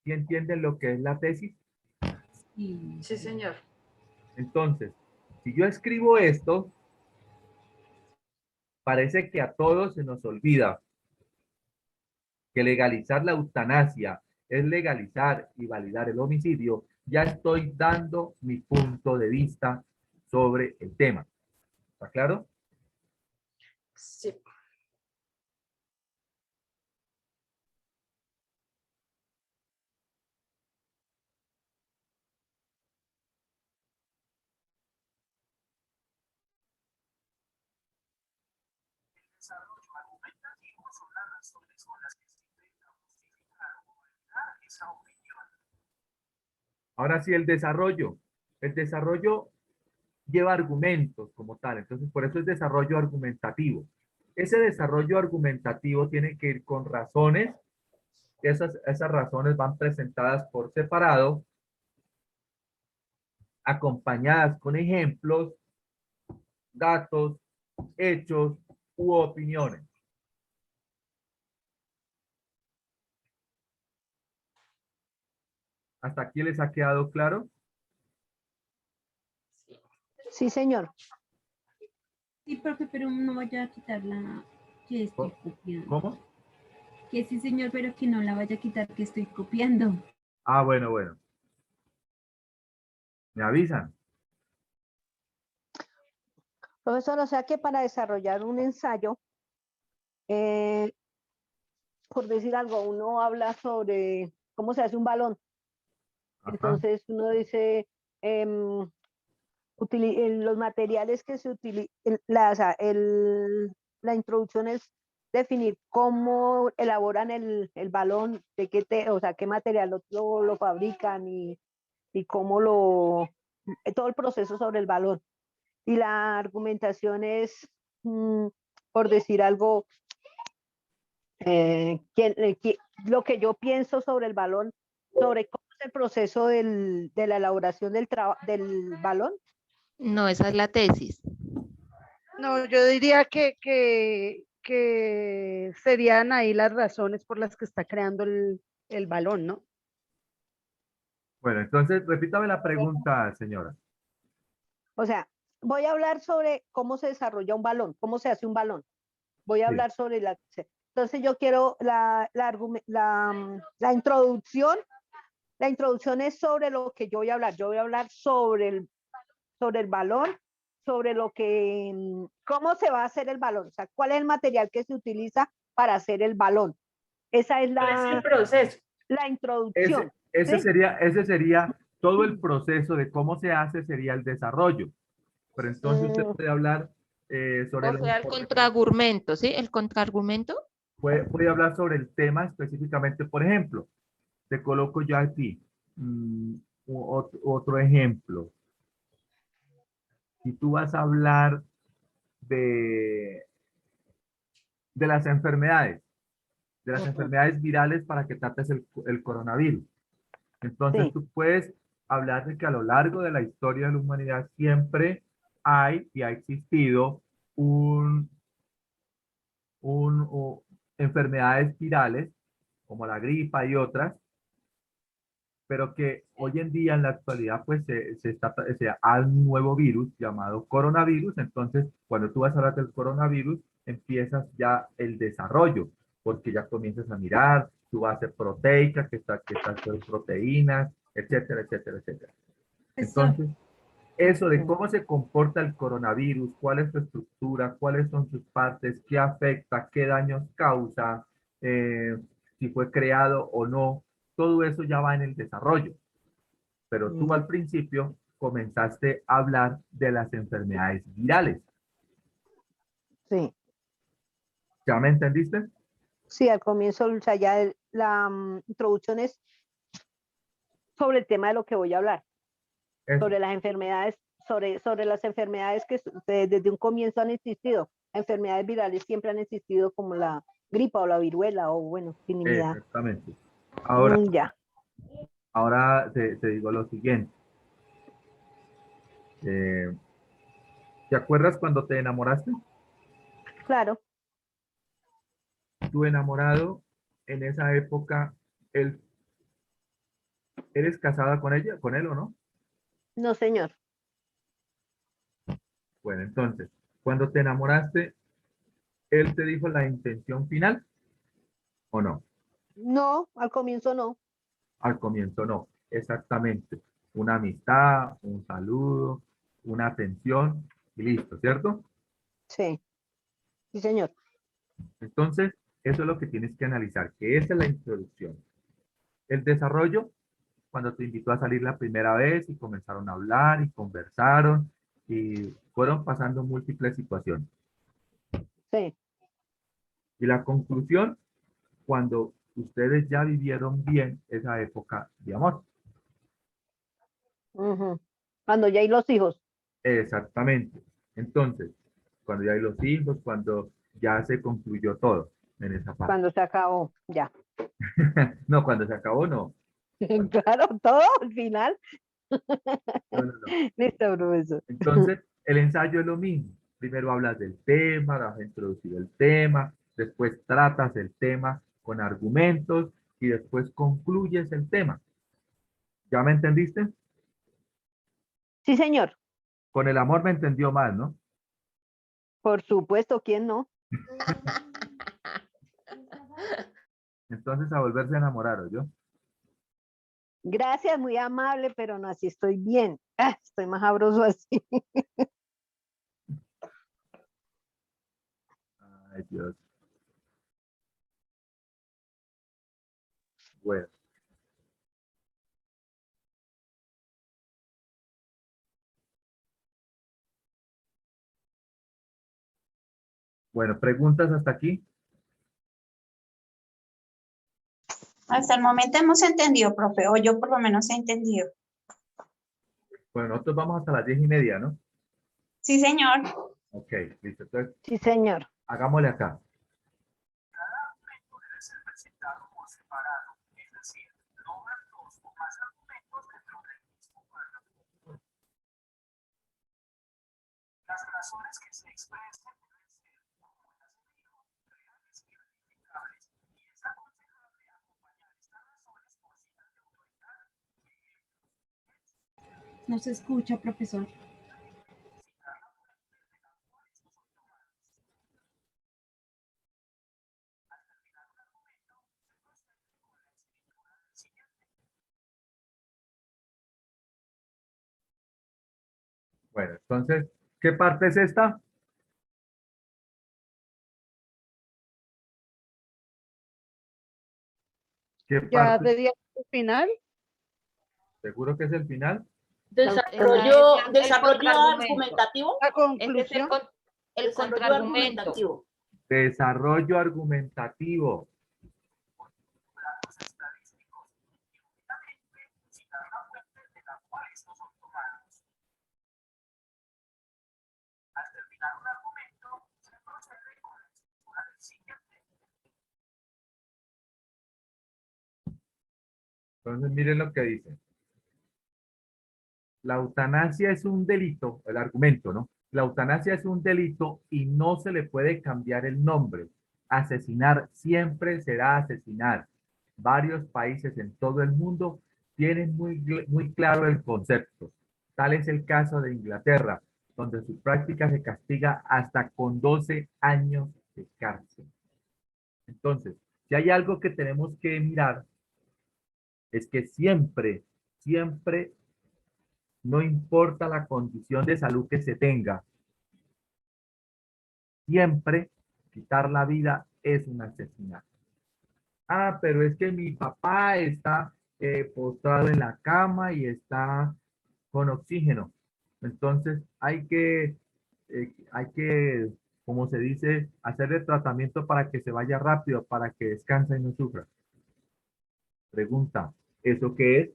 ¿Sí entienden lo que es la tesis? Sí, señor. Entonces, si yo escribo esto, parece que a todos se nos olvida que legalizar la eutanasia es legalizar y validar el homicidio. Ya estoy dando mi punto de vista sobre el tema. ¿Está claro? Sí. El desarrollo argumentativo son las razones con las que se intenta justificar o validar esa opinión. Ahora sí, el desarrollo. El desarrollo lleva argumentos como tal. Entonces, por eso es desarrollo argumentativo. Ese desarrollo argumentativo tiene que ir con razones. Esas razones van presentadas por separado, acompañadas con ejemplos, datos, hechos u opiniones. ¿Hasta aquí les ha quedado claro? Sí, señor. Sí, profe, pero no vaya a quitar la que estoy copiando. ¿Cómo? Que sí, señor, pero que no la vaya a quitar que estoy copiando. Ah, bueno, bueno. ¿Me avisan? Profesor, o sea que para desarrollar un ensayo, por decir algo, uno habla sobre cómo se hace un balón. Ajá. Entonces uno dice los materiales que se utilizan, la introducción es definir cómo elaboran el balón, de qué o sea, qué material lo fabrican y cómo todo el proceso sobre el balón. Y la argumentación es, por decir algo, lo que yo pienso sobre el balón, sobre cómo es el proceso de la elaboración del balón. No, esa es la tesis. No, yo diría que serían ahí las razones por las que está creando el balón, ¿no? Bueno, entonces repítame la pregunta, señora. O sea, voy a hablar sobre cómo se desarrolla un balón, cómo se hace un balón. Voy a hablar sobre entonces yo quiero la introducción. La introducción es sobre lo que yo voy a hablar. Yo voy a hablar sobre el balón, sobre cómo se va a hacer el balón, o sea, cuál es el material que se utiliza para hacer el balón. Esa es el proceso. La introducción. Ese sería todo el proceso de cómo se hace, sería el desarrollo. Pero entonces usted puede hablar sobre... O sea, el contraargumento, ¿sí? El contraargumento. Puede hablar sobre el tema específicamente. Por ejemplo, te coloco yo aquí otro ejemplo. Si tú vas a hablar de las enfermedades, enfermedades virales para que trates el coronavirus. Entonces tú puedes hablar de que a lo largo de la historia de la humanidad siempre hay y ha existido enfermedades virales, como la gripa y otras, pero que hoy en día, en la actualidad, pues hay un nuevo virus llamado coronavirus. Entonces, cuando tú vas a hablar del coronavirus, empiezas ya el desarrollo, porque ya comienzas a mirar tu base proteica, que está en proteínas, etcétera, etcétera, etcétera. Entonces, eso de cómo se comporta el coronavirus, cuál es su estructura, cuáles son sus partes, qué afecta, qué daños causa, si fue creado o no, todo eso ya va en el desarrollo. Pero tú al principio comenzaste a hablar de las enfermedades virales. Sí. ¿Ya me entendiste? Sí, al comienzo, o sea, ya la introducción es sobre el tema de lo que voy a hablar. Sobre las enfermedades, sobre las enfermedades que desde un comienzo han existido. Enfermedades virales siempre han existido, como la gripa o la viruela o, bueno, inmunidad. Exactamente. Ahora, Ya. ahora te digo lo siguiente. ¿Te acuerdas cuando te enamoraste? Claro. Tu enamorado, en esa época, ¿eres casada con ella, con él o no? No, señor. Bueno, entonces, cuando te enamoraste, ¿él te dijo la intención final o no? No, al comienzo no. Al comienzo no, exactamente. Una amistad, un saludo, una atención y listo, ¿cierto? Sí, sí, señor. Entonces, eso es lo que tienes que analizar, que esa es la introducción. El desarrollo, cuando te invitó a salir la primera vez y comenzaron a hablar y conversaron y fueron pasando múltiples situaciones. Sí. Y la conclusión, cuando ustedes ya vivieron bien esa época de amor. Cuando ya hay los hijos. Exactamente. Entonces, cuando ya hay los hijos, cuando ya se concluyó todo en esa parte. Cuando se acabó, ya. No, cuando se acabó, no. Claro, todo al final. No. Listo, profesor. Entonces, el ensayo es lo mismo. Primero hablas del tema, vas a introducir el tema, después tratas el tema con argumentos y después concluyes el tema. ¿Ya me entendiste? Sí, señor. Con el amor me entendió más, ¿no? Por supuesto, ¿quién no? Entonces, a volverse a enamorar, ¿yo? Gracias, muy amable, pero no, así estoy bien. Estoy más sabroso así. Ay, Dios. Bueno. Bueno, ¿preguntas hasta aquí? Hasta el momento hemos entendido, profe, o yo por lo menos he entendido. Bueno, nosotros vamos hasta las 10:30, ¿no? Sí, señor. Ok, listo. Entonces, sí, señor. Hagámosle acá. Cada argumento debe ser presentado por separado, es decir, no haber dos o más argumentos dentro del mismo párrafo. Las razones que se expresen deben ser, como ya se dijo, reales y verificables, y es aconsejable acompañar estas razones por citas de autoridad. No se escucha, profesor. Bueno, entonces, ¿qué parte es esta? ¿Qué Ya parte? sería el final. ¿Seguro que es el final? Desarrollo contraargumento. argumentativo. La Este es conclusión. el Desarrollo contraargumento. argumentativo. Desarrollo argumentativo. Datos estadísticos y únicamente citar la fuente de la cual estos son tomados. Al terminar un argumento, se procede con la escritura del siguiente. Entonces, miren lo que dice. la eutanasia es un delito, el argumento, ¿no? La eutanasia es un delito y no se le puede cambiar el nombre. Asesinar siempre será asesinar. Varios países en todo el mundo tienen muy claro el concepto. Tal es el caso de Inglaterra, donde su práctica se castiga hasta con 12 años de cárcel. Entonces, si hay algo que tenemos que mirar, es que siempre, no importa la condición de salud que se tenga, siempre quitar la vida es un asesinato. Ah, pero es que mi papá está postrado en la cama y está con oxígeno. Entonces hay que, como se dice, hacerle tratamiento para que se vaya rápido, para que descanse y no sufra. Pregunta, ¿eso qué es?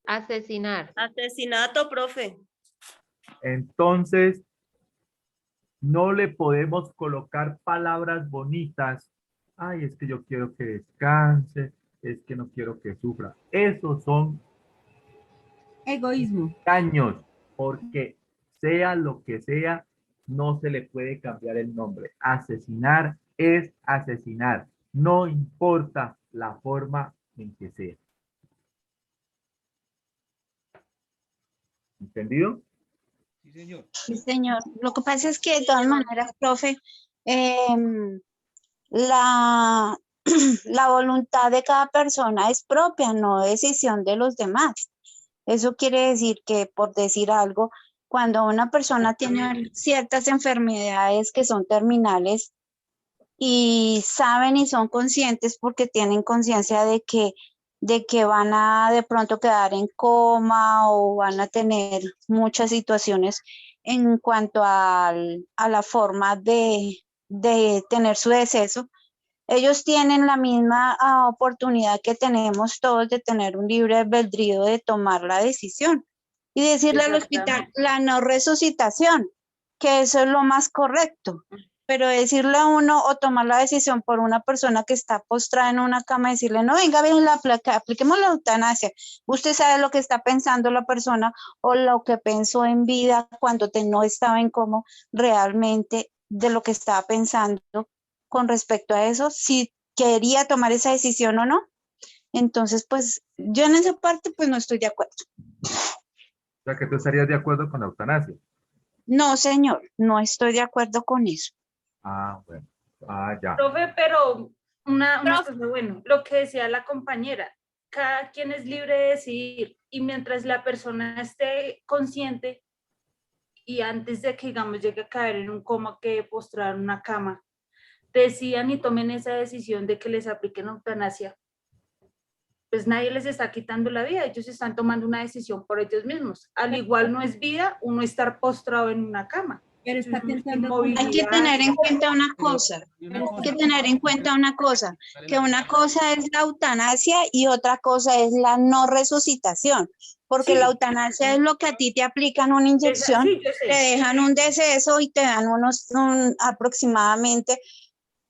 Asesinar. Asesinato, profe. Entonces, no le podemos colocar palabras bonitas. Ay, es que yo quiero que descanse, es que no quiero que sufra. Esos son egoísmo. Daños, porque sea lo que sea, no se le puede cambiar el nombre. Asesinar es asesinar, no importa la forma en que sea. ¿Entendido? Sí, señor. Sí, señor. Lo que pasa es que de todas maneras, profe, la, la voluntad de cada persona es propia, no decisión de los demás. Eso quiere decir que, por decir algo, cuando una persona tiene ciertas enfermedades que son terminales y saben y son conscientes porque tienen conciencia de que van a de pronto quedar en coma o van a tener muchas situaciones en cuanto a la forma de tener su deceso, ellos tienen la misma oportunidad que tenemos todos de tener un libre albedrío de tomar la decisión y decirle al hospital la no resucitación, que eso es lo más correcto. Pero decirle a uno o tomar la decisión por una persona que está postrada en una cama, decirle, no, venga, bien la placa, apliquemos la eutanasia. Usted sabe lo que está pensando la persona o lo que pensó en vida cuando no estaba en coma, realmente de lo que estaba pensando con respecto a eso, si quería tomar esa decisión o no. Entonces, pues, yo en esa parte, pues, no estoy de acuerdo. O sea, que tú estarías de acuerdo con la eutanasia. No, señor, no estoy de acuerdo con eso. Ah, bueno. Ah, ya. Profe, pero una cosa, bueno, lo que decía la compañera, cada quien es libre de decidir y mientras la persona esté consciente y antes de que, digamos, llegue a caer en un coma, que postrar en una cama, decidan y tomen esa decisión de que les apliquen eutanasia, pues nadie les está quitando la vida, ellos están tomando una decisión por ellos mismos. Al igual no es vida uno estar postrado en una cama. Pero está pensando hay que tener en cuenta una cosa, que una cosa es la eutanasia y otra cosa es la no resucitación, porque la eutanasia es lo que a ti te aplican una inyección, te dejan un deceso y te dan aproximadamente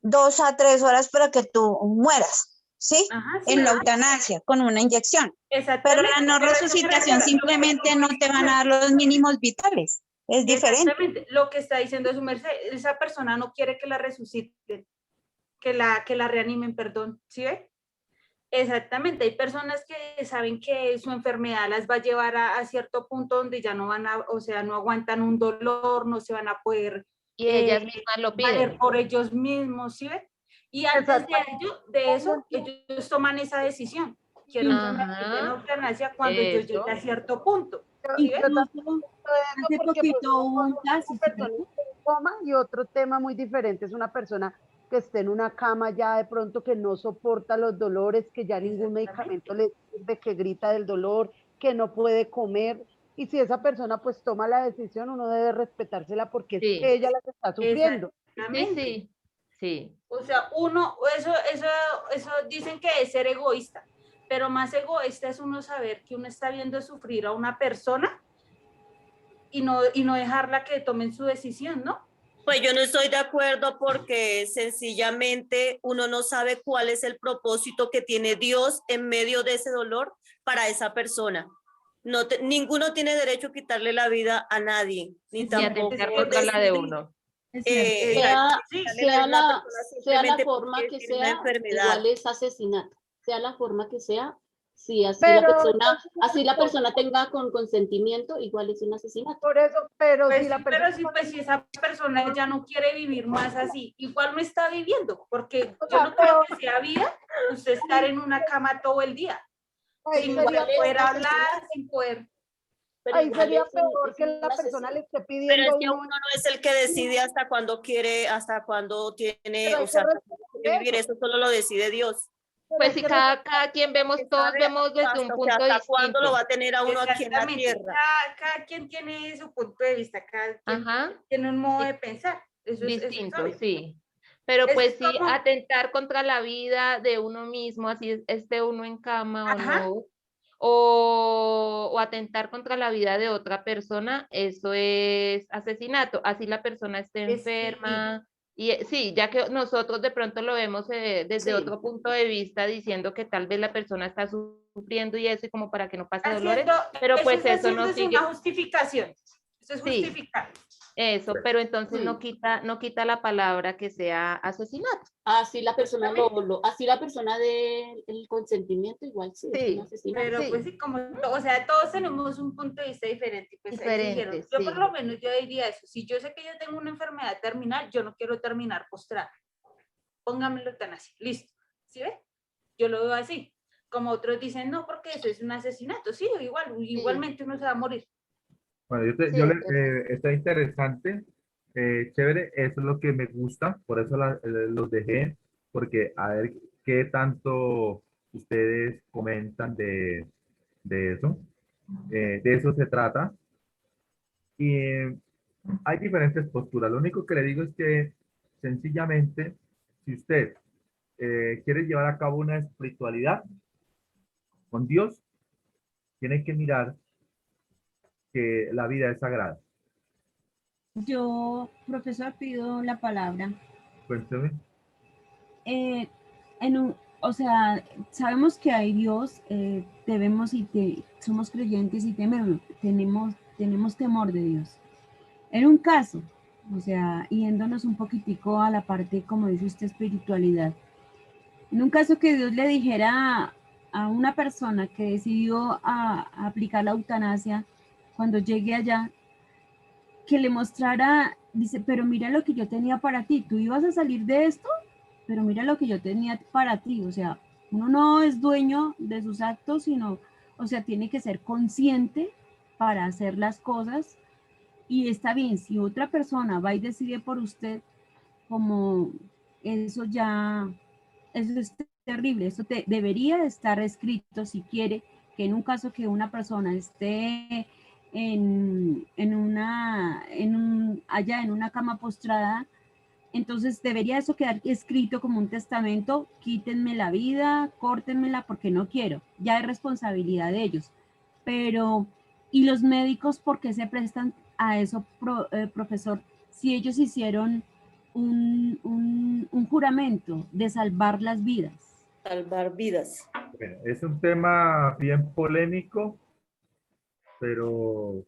2 a 3 horas para que tú mueras, ¿sí? En la eutanasia, con una inyección. Pero la no resucitación simplemente no te van a dar los mínimos vitales. Es diferente. Exactamente, lo que está diciendo su merced, esa persona no quiere que la resuciten, que la reanimen, perdón, ¿sí ve? Exactamente, hay personas que saben que su enfermedad las va a llevar a cierto punto donde ya no van a, o sea, no aguantan un dolor, no se van a poder y ellas mismas lo piden por ellos mismos, ¿sí ve? Y antes de eso, ellos toman esa decisión. Quiero tomar eutanasia cuando yo llegue a cierto punto. ¿Sí ve? Hace poquito hubo un caso y otro tema muy diferente es una persona que esté en una cama ya de pronto que no soporta los dolores, que ya ningún medicamento le sirve, que grita del dolor, que no puede comer, y si esa persona pues toma la decisión, uno debe respetársela porque es ella la que está sufriendo. Sí. O sea, eso dicen que es ser egoísta, pero más egoísta es uno saber que uno está viendo sufrir a una persona y no dejarla que tomen su decisión, ¿no? Pues yo no estoy de acuerdo porque sencillamente uno no sabe cuál es el propósito que tiene Dios en medio de ese dolor, para esa persona. Ninguno tiene derecho a quitarle la vida a nadie, ni Y tampoco atentar contra la de uno. Sea la forma que tiene una sea, enfermedad. igual es asesinato. Sea la forma que sea, si así Pero la persona tenga con consentimiento, igual es un asesinato. Por eso, pero Pues si la sí, persona... si esa persona ya no quiere vivir más así, igual no está viviendo, porque O yo sea, no creo que sea vida usted estar en una cama todo el día, Ahí sin sería poder peor. hablar, sin poder... Pero Ahí igual sería es peor que un la persona le esté Pero pidiendo es a que uno... uno no es el que decide hasta cuándo quiere, hasta cuándo tiene, Pero hay o sea, que hasta cuándo quiere vivir, eso solo lo decide Dios. Pues si cada quien vemos, todos vemos desde un O sea, punto hasta cuándo lo distinto. va a tener a uno aquí en la Exactamente. tierra. Cada quien tiene su punto de vista, cada quien Ajá. tiene un modo de pensar. Eso es Distinto, obvio. sí. Pero Es pues sí, como- atentar contra la vida de uno mismo, así esté uno en cama Ajá. o no, o atentar contra la vida de otra persona, eso es asesinato. Así la persona esté enferma. Y sí, ya que nosotros de pronto lo vemos desde Sí. otro punto de vista, diciendo que tal vez la persona está sufriendo y eso, y como para que no pase dolores, pero pues eso no es sigue. una justificación. Eso es Sí. justificar. Eso, pero entonces Sí. no quita la palabra que sea asesinato. Así la persona así la persona dé el consentimiento, igual sí, es un asesinato. Pero pues sí, como, o sea, todos tenemos un punto de vista diferente. Pues ahí dijeron, Diferente, yo sí. por lo menos yo diría eso. Si yo sé que yo tengo una enfermedad terminal, yo no quiero terminar postrada. Póngamelo tan así, listo. ¿Sí ve? Yo lo veo así. Como otros dicen, no, porque eso es un asesinato. Sí, igualmente uno se va a morir. Bueno, está interesante, chévere, eso es lo que me gusta, por eso los dejé, porque a ver qué tanto ustedes comentan de eso. De eso se trata. Y hay diferentes posturas. Lo único que le digo es que sencillamente, si usted quiere llevar a cabo una espiritualidad con Dios, tiene que mirar que la vida es sagrada. Yo, profesor, pido la palabra. Cuénteme. O sea, sabemos que hay Dios, debemos somos creyentes y tenemos temor de Dios. En un caso, o sea, yéndonos un poquitico a la parte, como dice usted, espiritualidad. En un caso que Dios le dijera a una persona que decidió aplicar la eutanasia, cuando llegue allá, que le mostrara, dice, pero mira lo que yo tenía para ti, ¿tú ibas a salir de esto? Pero mira lo que yo tenía para ti, o sea, uno no es dueño de sus actos, sino, o sea, tiene que ser consciente para hacer las cosas, y está bien, si otra persona va y decide por usted, como eso es terrible, eso debería estar escrito si quiere, que en un caso que una persona esté allá en una cama postrada, entonces debería eso quedar escrito como un testamento: quítenme la vida, córtenmela porque no quiero, ya es responsabilidad de ellos. Pero, ¿y los médicos por qué se prestan a eso, profesor? Si ellos hicieron un juramento de salvar las vidas. Salvar vidas. Bueno, es un tema bien polémico, pero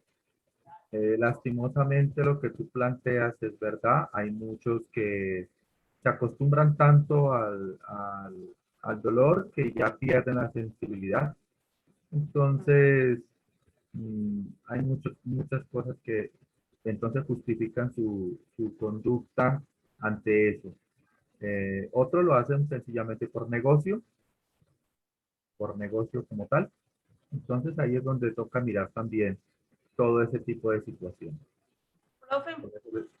lastimosamente lo que tú planteas es verdad. Hay muchos que se acostumbran tanto al dolor que ya pierden la sensibilidad. Entonces, hay muchas cosas que entonces justifican su conducta ante eso. Otros lo hacen sencillamente por negocio como tal. Entonces ahí es donde toca mirar también todo ese tipo de situaciones. Profe,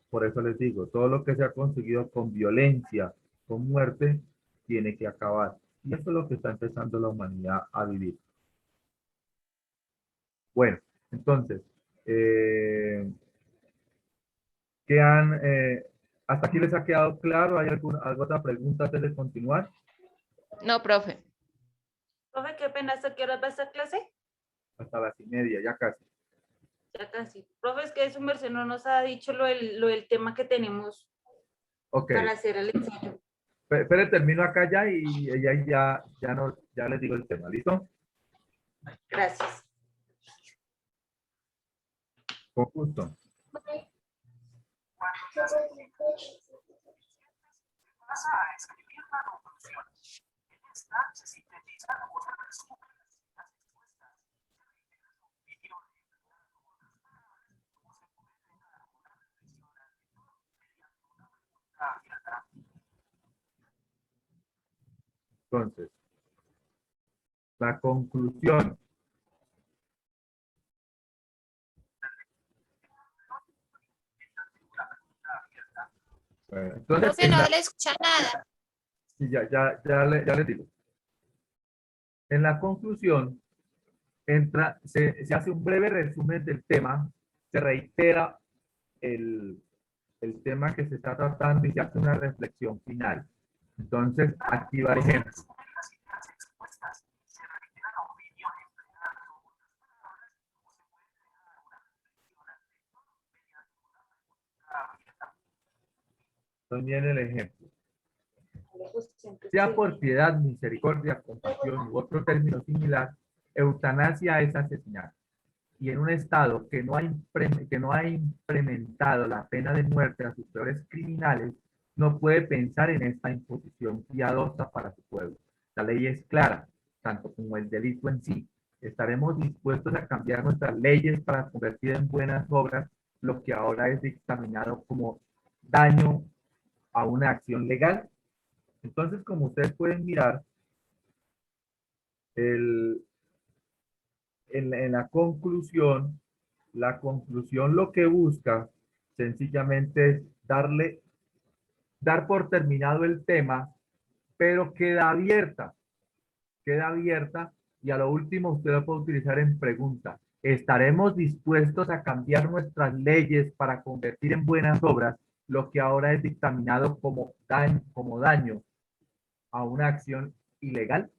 Por eso les digo, todo lo que se ha conseguido con violencia, con muerte, tiene que acabar. Y eso es lo que está empezando la humanidad a vivir. Bueno, entonces, ¿hasta aquí les ha quedado claro? ¿Hay alguna otra pregunta antes de continuar? No, profe. profe, qué pena, ¿hasta qué hora va esta clase? Hasta las 1:30, ya casi. Ya casi. Profe, es que su merced no nos ha dicho lo del tema que tenemos Ok. para hacer el ensayo. Pero termino acá ya y ya les digo el tema, ¿listo? Gracias. Con gusto. Pasa a escribir la conclusión. En esta se sintetizan o se resumen las respuestas. Entonces, la conclusión. Bueno, entonces, Profe, no le escucha nada. Sí, ya le digo. En la conclusión, se hace un breve resumen del tema, se reitera el tema que se está tratando y se hace una reflexión final. Entonces, aquí va el ejemplo. También el ejemplo. Sea por piedad, misericordia, compasión u otro término similar, eutanasia es asesinato. Y en un estado que no ha implementado la pena de muerte a sus peores criminales, no puede pensar en esta imposición piadosa para su pueblo. La ley es clara, tanto como el delito en sí. Estaremos dispuestos a cambiar nuestras leyes para convertir en buenas obras lo que ahora es dictaminado como daño a una acción legal. Entonces, como ustedes pueden mirar, en la conclusión lo que busca sencillamente es dar por terminado el tema, pero queda abierta y a lo último usted lo puede utilizar en pregunta. ¿Estaremos dispuestos a cambiar nuestras leyes para convertir en buenas obras lo que ahora es dictaminado como daño a una acción ilegal?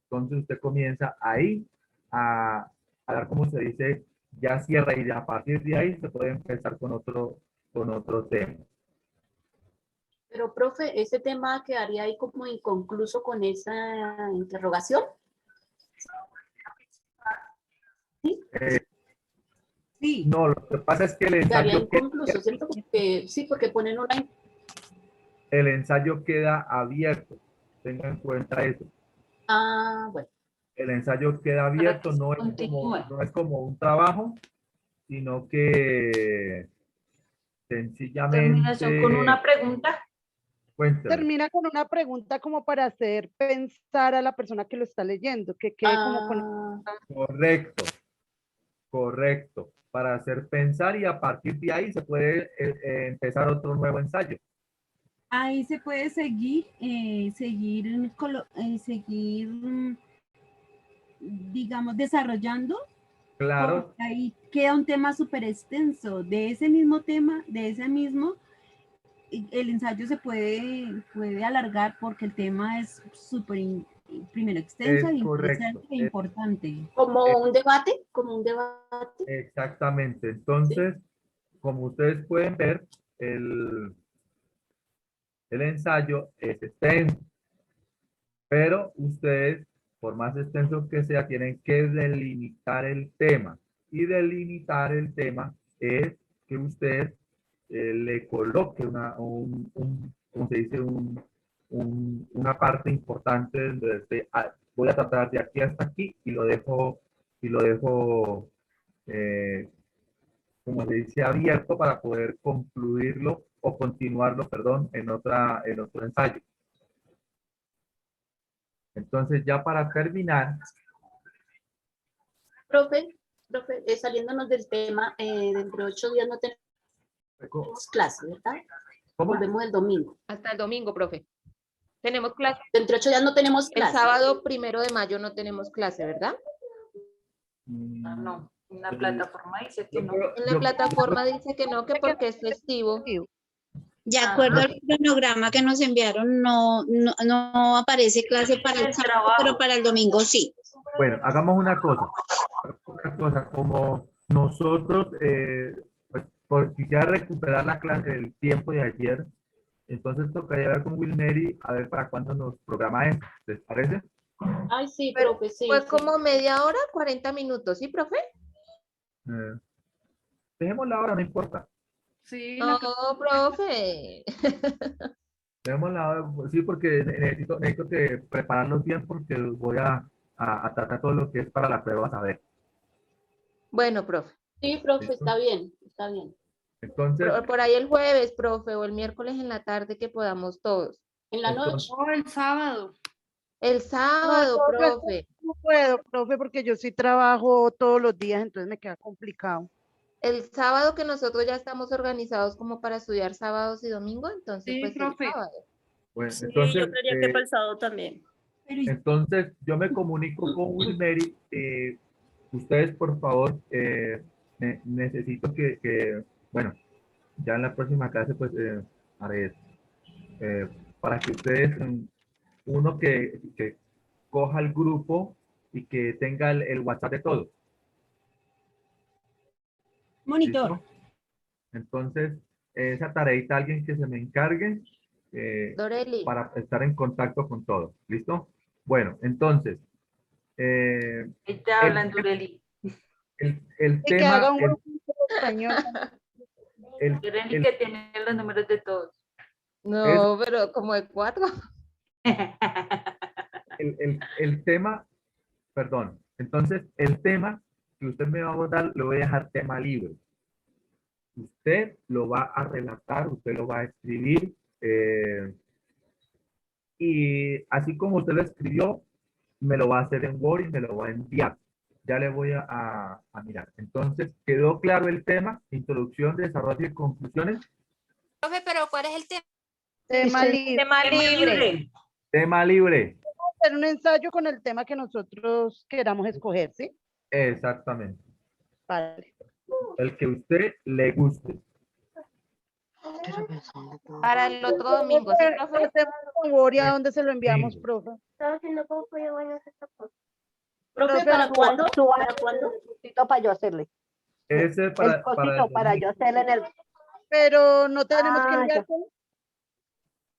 Entonces usted comienza ahí a dar, como se dice, ya cierra y a partir de ahí se puede empezar con otro tema. Pero, profe, ¿ese tema quedaría ahí como inconcluso con esa interrogación? Sí. No, lo que pasa es que el Quedaría ensayo inconcluso, ¿cierto? Porque, sí, porque ponen una... El ensayo queda abierto. Tenga en cuenta eso. Ah, bueno. El ensayo queda abierto, no es como un trabajo, sino que sencillamente... Terminación con una pregunta. Cuéntame. Termina con una pregunta como para hacer pensar a la persona que lo está leyendo, que quede como con... Correcto. Para hacer pensar y a partir de ahí se puede empezar otro nuevo ensayo. Ahí se puede seguir, digamos, desarrollando. Claro. Porque ahí queda un tema súper extenso. De ese mismo tema, el ensayo se puede alargar porque el tema es súper, primero, extenso e importante. ¿Como un debate? Exactamente. Entonces, como ustedes pueden ver, el ensayo es extenso, pero ustedes, por más extenso que sea, tienen que delimitar el tema. Y delimitar el tema es que usted le coloque como se dice, una parte importante de voy a tratar de aquí hasta aquí y lo dejo como se dice, abierto para poder concluirlo o continuarlo, perdón, en otro ensayo. Entonces, ya para terminar. Profe, saliéndonos del tema, dentro de 8 días no tenemos clase, ¿verdad? ¿Cómo? Volvemos el domingo. Hasta el domingo, profe. Tenemos clase. Dentro de 8 días no tenemos clase. El sábado 1 de mayo no tenemos clase, ¿verdad? No, en la plataforma dice que no. En la plataforma dice que no, que porque es festivo. De acuerdo al cronograma que nos enviaron, no aparece clase para el sábado, pero para el domingo sí. Bueno, hagamos una cosa. Como nosotros, pues, quisiera recuperar la clase, el tiempo de ayer, entonces tocaría ver con Wilmeri a ver para cuándo nos programa esto. ¿Les parece? Ay, sí, Pero profe, sí. fue sí. como media hora, 40 minutos, ¿sí, profe? Dejémosla ahora, no importa. Sí, No, profe. Dejémosla ahora, pues, sí, porque necesito que prepararlos bien porque voy a tratar todo lo que es para la prueba, a ver. Bueno, profe. Sí, profe, ¿Listo? está bien, está bien. Entonces, Por ahí el jueves, profe, o el miércoles en la tarde que podamos todos. En la noche. O el sábado. El No, sábado, yo profe. no puedo, profe, porque yo sí trabajo todos los días, entonces me queda complicado. El sábado que nosotros ya estamos organizados como para estudiar sábados y domingos, entonces Sí, pues profe. el sábado. bueno, Sí, entonces, yo creería que para el sábado también. entonces yo me comunico con Wilmary. Ustedes, por favor, necesito bueno, ya en la próxima clase, pues, haré eso. Para que ustedes, uno que coja el grupo y que tenga el WhatsApp de todos. Monitor. ¿Listo? Entonces, esa tareita, alguien que se me encargue Doreli. para estar en contacto con todos. ¿Listo? Bueno, entonces, Te hablan, Dureli. el Y que tema, haga un grupo en español. Dureli que tiene los números de todos. No, pero como de 4. el tema, perdón, entonces el tema que usted me va a dar, lo voy a dejar tema libre. Usted lo va a relatar, usted lo va a escribir, y así como usted lo escribió, me lo va a hacer en Word y me lo va a enviar. Ya le voy a mirar. Entonces, ¿quedó claro el tema? Introducción, desarrollo y conclusiones. Profe, pero ¿cuál es el tema? Tema libre. Tema libre. Tema libre. Hacer un ensayo con el tema que nosotros queramos escoger, ¿sí? Exactamente. Vale. El que a usted le guste. Para el otro domingo, ¿sí, profe? Hacemos con Word, ¿a dónde se lo enviamos, profe? Profe, ¿para cuándo? ¿Para cuándo? Para yo hacerle. Ese El para cosito para yo hacerle en el. Pero no tenemos que Ah, enviar.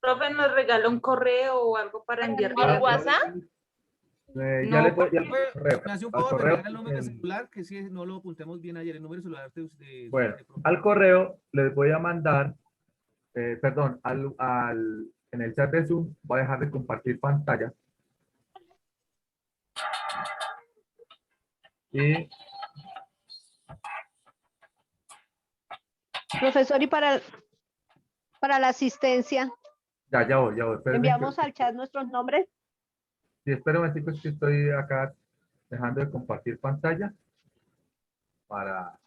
Profe, nos regala un correo o algo para enviar. ¿Por WhatsApp? Ya No, le voy al Profe, correo. me hace un Al favor, me correo, regala el número de celular, que si no lo apuntemos bien ayer, el número de celular de bueno, de profe. al correo les voy a mandar, perdón, en el chat de Zoom voy a dejar de compartir pantalla. Y Profesor, y para la asistencia, ya voy. Espérenme enviamos al chat nuestros nombres. sí, espera un momentico, es que estoy acá dejando de compartir pantalla para...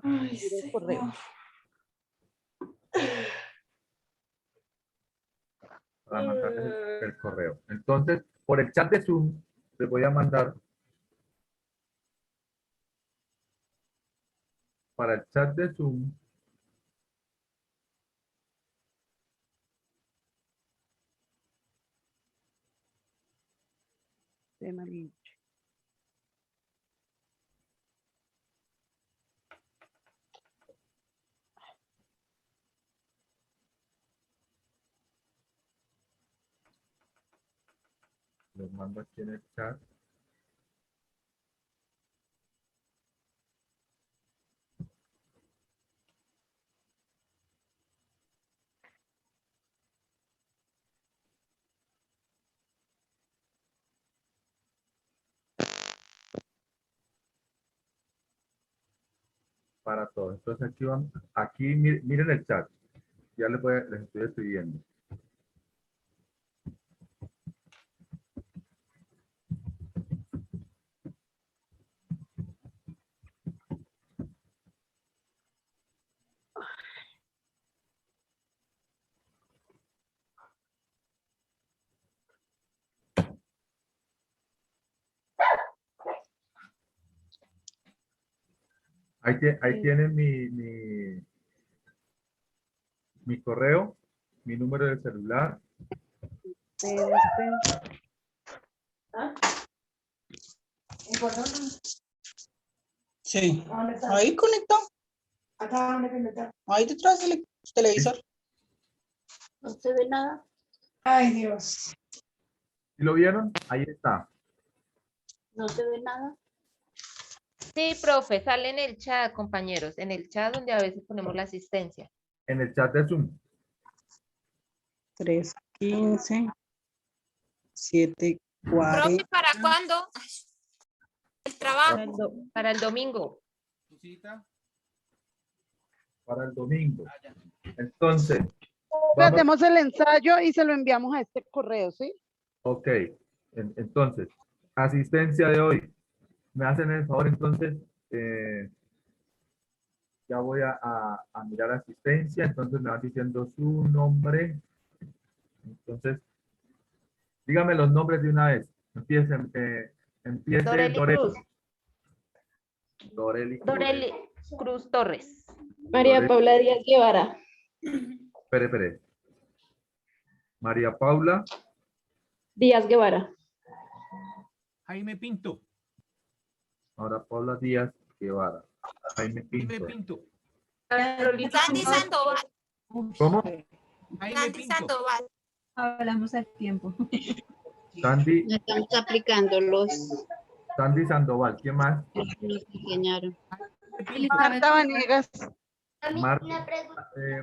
Ay, señor. para mandarles el correo. Entonces, por el chat de Zoom, les voy a mandar para el chat de Zoom. Tema libre. Les mando aquí en el chat. Para todos. Entonces aquí van, miren el chat. Ya les estoy escribiendo. Ahí tienen mi correo, mi número de celular. Sí. Ahí conectado. Ahí detrás del televisor. No se ve nada. Ay, Dios. ¿Sí lo vieron? Ahí está. No se ve nada. Sí, profe, sale en el chat, compañeros, en el chat donde a veces ponemos la asistencia. En el chat de Zoom. 3:15, 7:40. Profe, ¿para cuándo? El trabajo. Para el domingo. Para el domingo. Entonces, Hacemos el ensayo y se lo enviamos a este correo, ¿sí? ok. Entonces, asistencia de hoy. Me hacen el favor, entonces, ya voy a mirar asistencia. Entonces me van diciendo su nombre. Entonces, dígame los nombres de una vez. Empiece Doreli Cruz. Doreli Cruz. Doreli Cruz Torres. María Paula Díaz Guevara. Espere. María Paula Díaz Guevara. Jaime Pinto. Ahora Paula Díaz Guevara. Jaime Pinto. Sandy Sandoval. ¿Cómo? Sandy Sandoval. Hablamos al tiempo. Sandy. Estamos aplicando los Sandy Sandoval. ¿Quién más? enseñaron. Marta Vanegas.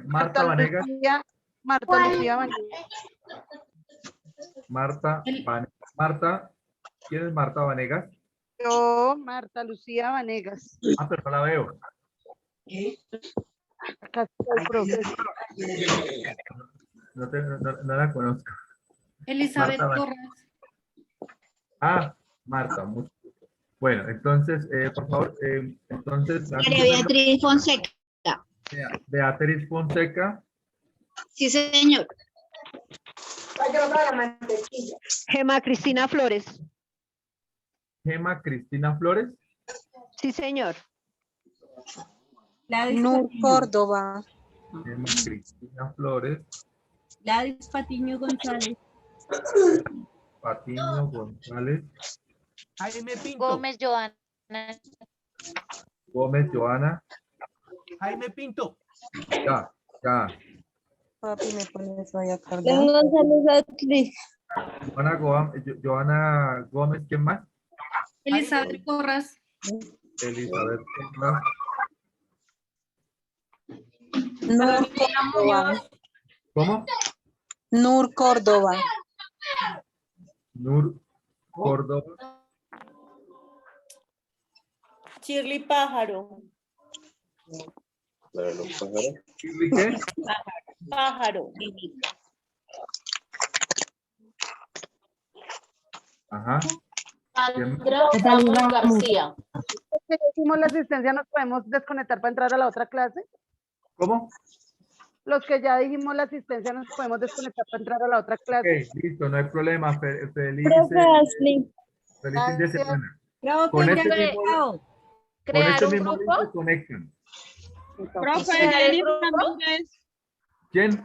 Marta Vanegas. Marta Lucía Vanegas. Marta. ¿Quién es Marta Vanegas? Yo, Marta Lucía Vanegas. Ah, pero no la veo. Acá está el profe. No la conozco. Elizabeth Marta Torres. Ah, Marta. Bueno, entonces, por favor, entonces. María Beatriz Fonseca. Beatriz Fonseca. Sí, señor. Gema Cristina Flores. Gema Cristina Flores. Sí, señor. Nur Córdoba. Gema Cristina Flores. Gladys Patiño González. Patiño González. Jaime Pinto. Gómez Joana. Gómez Joana. Jaime Pinto. Ya. Papi, me pones ahí a cargar. Joana Gómez, ¿quién más? Elizabeth Porras. Elizabeth Porras. Nur Córdoba. ¿Cómo? Nur Córdoba. Nur Córdoba. Shirley Pájaro. ¿Shirley qué? Pájaro. Ajá. Sandra Ramos García. Si hicimos la asistencia, ¿nos podemos desconectar para entrar a la otra clase? ¿Cómo? Los que ya dijimos la asistencia, ¿nos podemos desconectar para entrar a la otra clase? Ok, listo, no hay problema. Feliz fin de semana. Con este mismo link conectan. Profe, Glenny Ramírez. ¿Quién?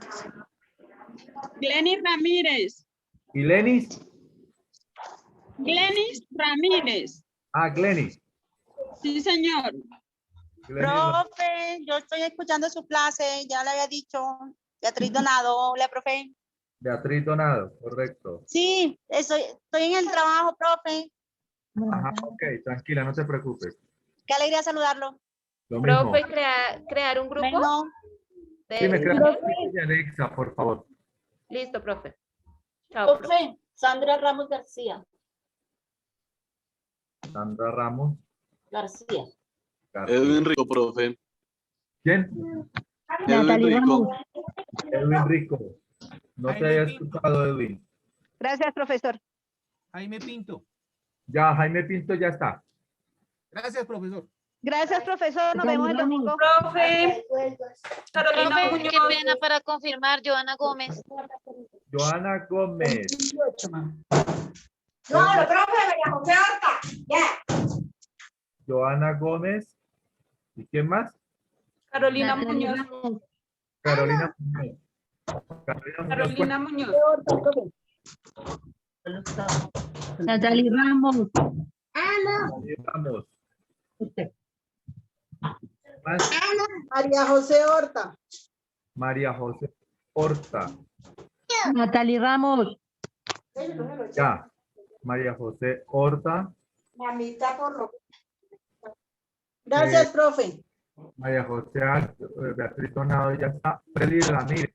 Glenny Ramírez. ¿Y Lenis? Glenny Ramírez. Ah, Glenny. Sí, señor. Profe, yo estoy escuchando su clase, ya le había dicho. Beatriz Donado, hola, profe. Beatriz Donado, correcto. Sí, estoy en el trabajo, profe. Ajá, ok, tranquila, no te preocupes. Qué alegría saludarlo. Lo mismo. Profe, crear un grupo. Bueno. Sí, me crea Alexa, por favor. Listo, profe. Chao, Profe, Sandra Ramos García. Sandra Ramos García. Edwin Rico, profe. ¿Quién? Edwin Rico. Edwin Rico. No te había escuchado, Edwin. Gracias, profesor. Jaime Pinto. Ya, Jaime Pinto ya está. Gracias, profesor. Gracias, profesor. Nos vemos el domingo. Profe. Carolina Profe, Muñoz. qué pena para confirmar, Joana Gómez. Joana Gómez. No, lo profe, María José Horta. Ya. Joana Gómez. ¿Y quién más? Carolina Muñoz. Carolina Muñoz. Carolina Muñoz. Natalie Ramos. Vamos. ¿Más? María José Horta. María José Horta. Natalie Ramos. Ya. María José Horta. Mamita por lo. Gracias, profe. María José Beatriz Donado ya está. Freddy Ramírez.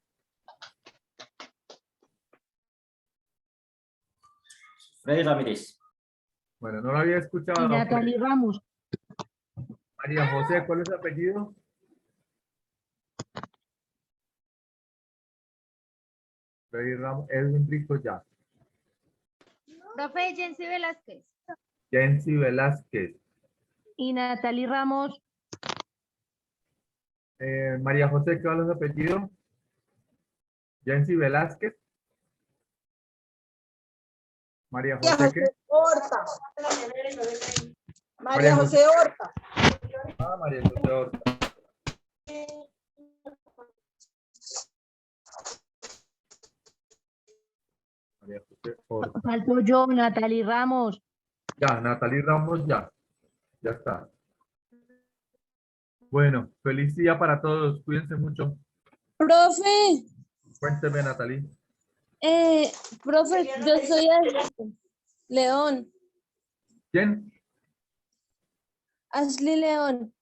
Freddy Ramírez. Bueno, no lo había escuchado. Y Natalie Ramos. María José, ¿cuál es su apellido? Freddy Ramos, Edwin Rico ya. Profe Jensi Velázquez. Jensi Velázquez. Y Natalie Ramos. María José, ¿cuál es su apellido? Jensi Velázquez. María José, ¿qué? Horta. María José Horta. Ah, María José Horta. María José Horta. Falto yo, Natalie Ramos. Ya, Natalie Ramos, ya. Ya está. Bueno, feliz día para todos. Cuídense mucho. Profe, Cuénteme, Natalie. profe, yo soy León, ¿Quién? Ashley León.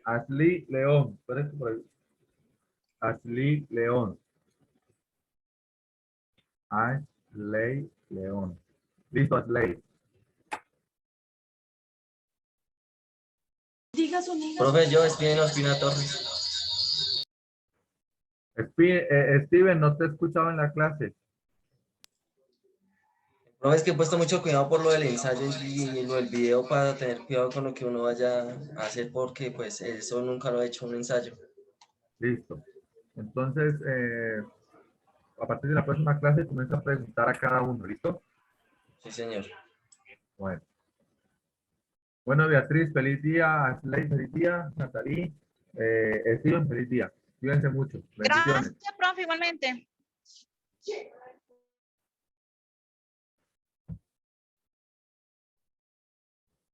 Ashley León. Espérate por ahí. Ashley León. Ashley León. Listo, Ashley. Diga su nombre. Profe, yo, Steven Ospina Torres. Steven, no te he escuchado en la clase. Profe, es que he puesto mucho cuidado por lo del ensayo y lo del video para tener cuidado con lo que uno vaya a hacer porque pues eso nunca lo he hecho un ensayo. Listo. Entonces, a partir de la próxima clase comienza a preguntar a cada uno, ¿listo? Sí, señor. Bueno. Bueno, Beatriz, feliz día. Ashley, feliz día. Natalie, Steven, feliz día. Cuídense mucho. Bendiciones. Gracias, profe, igualmente.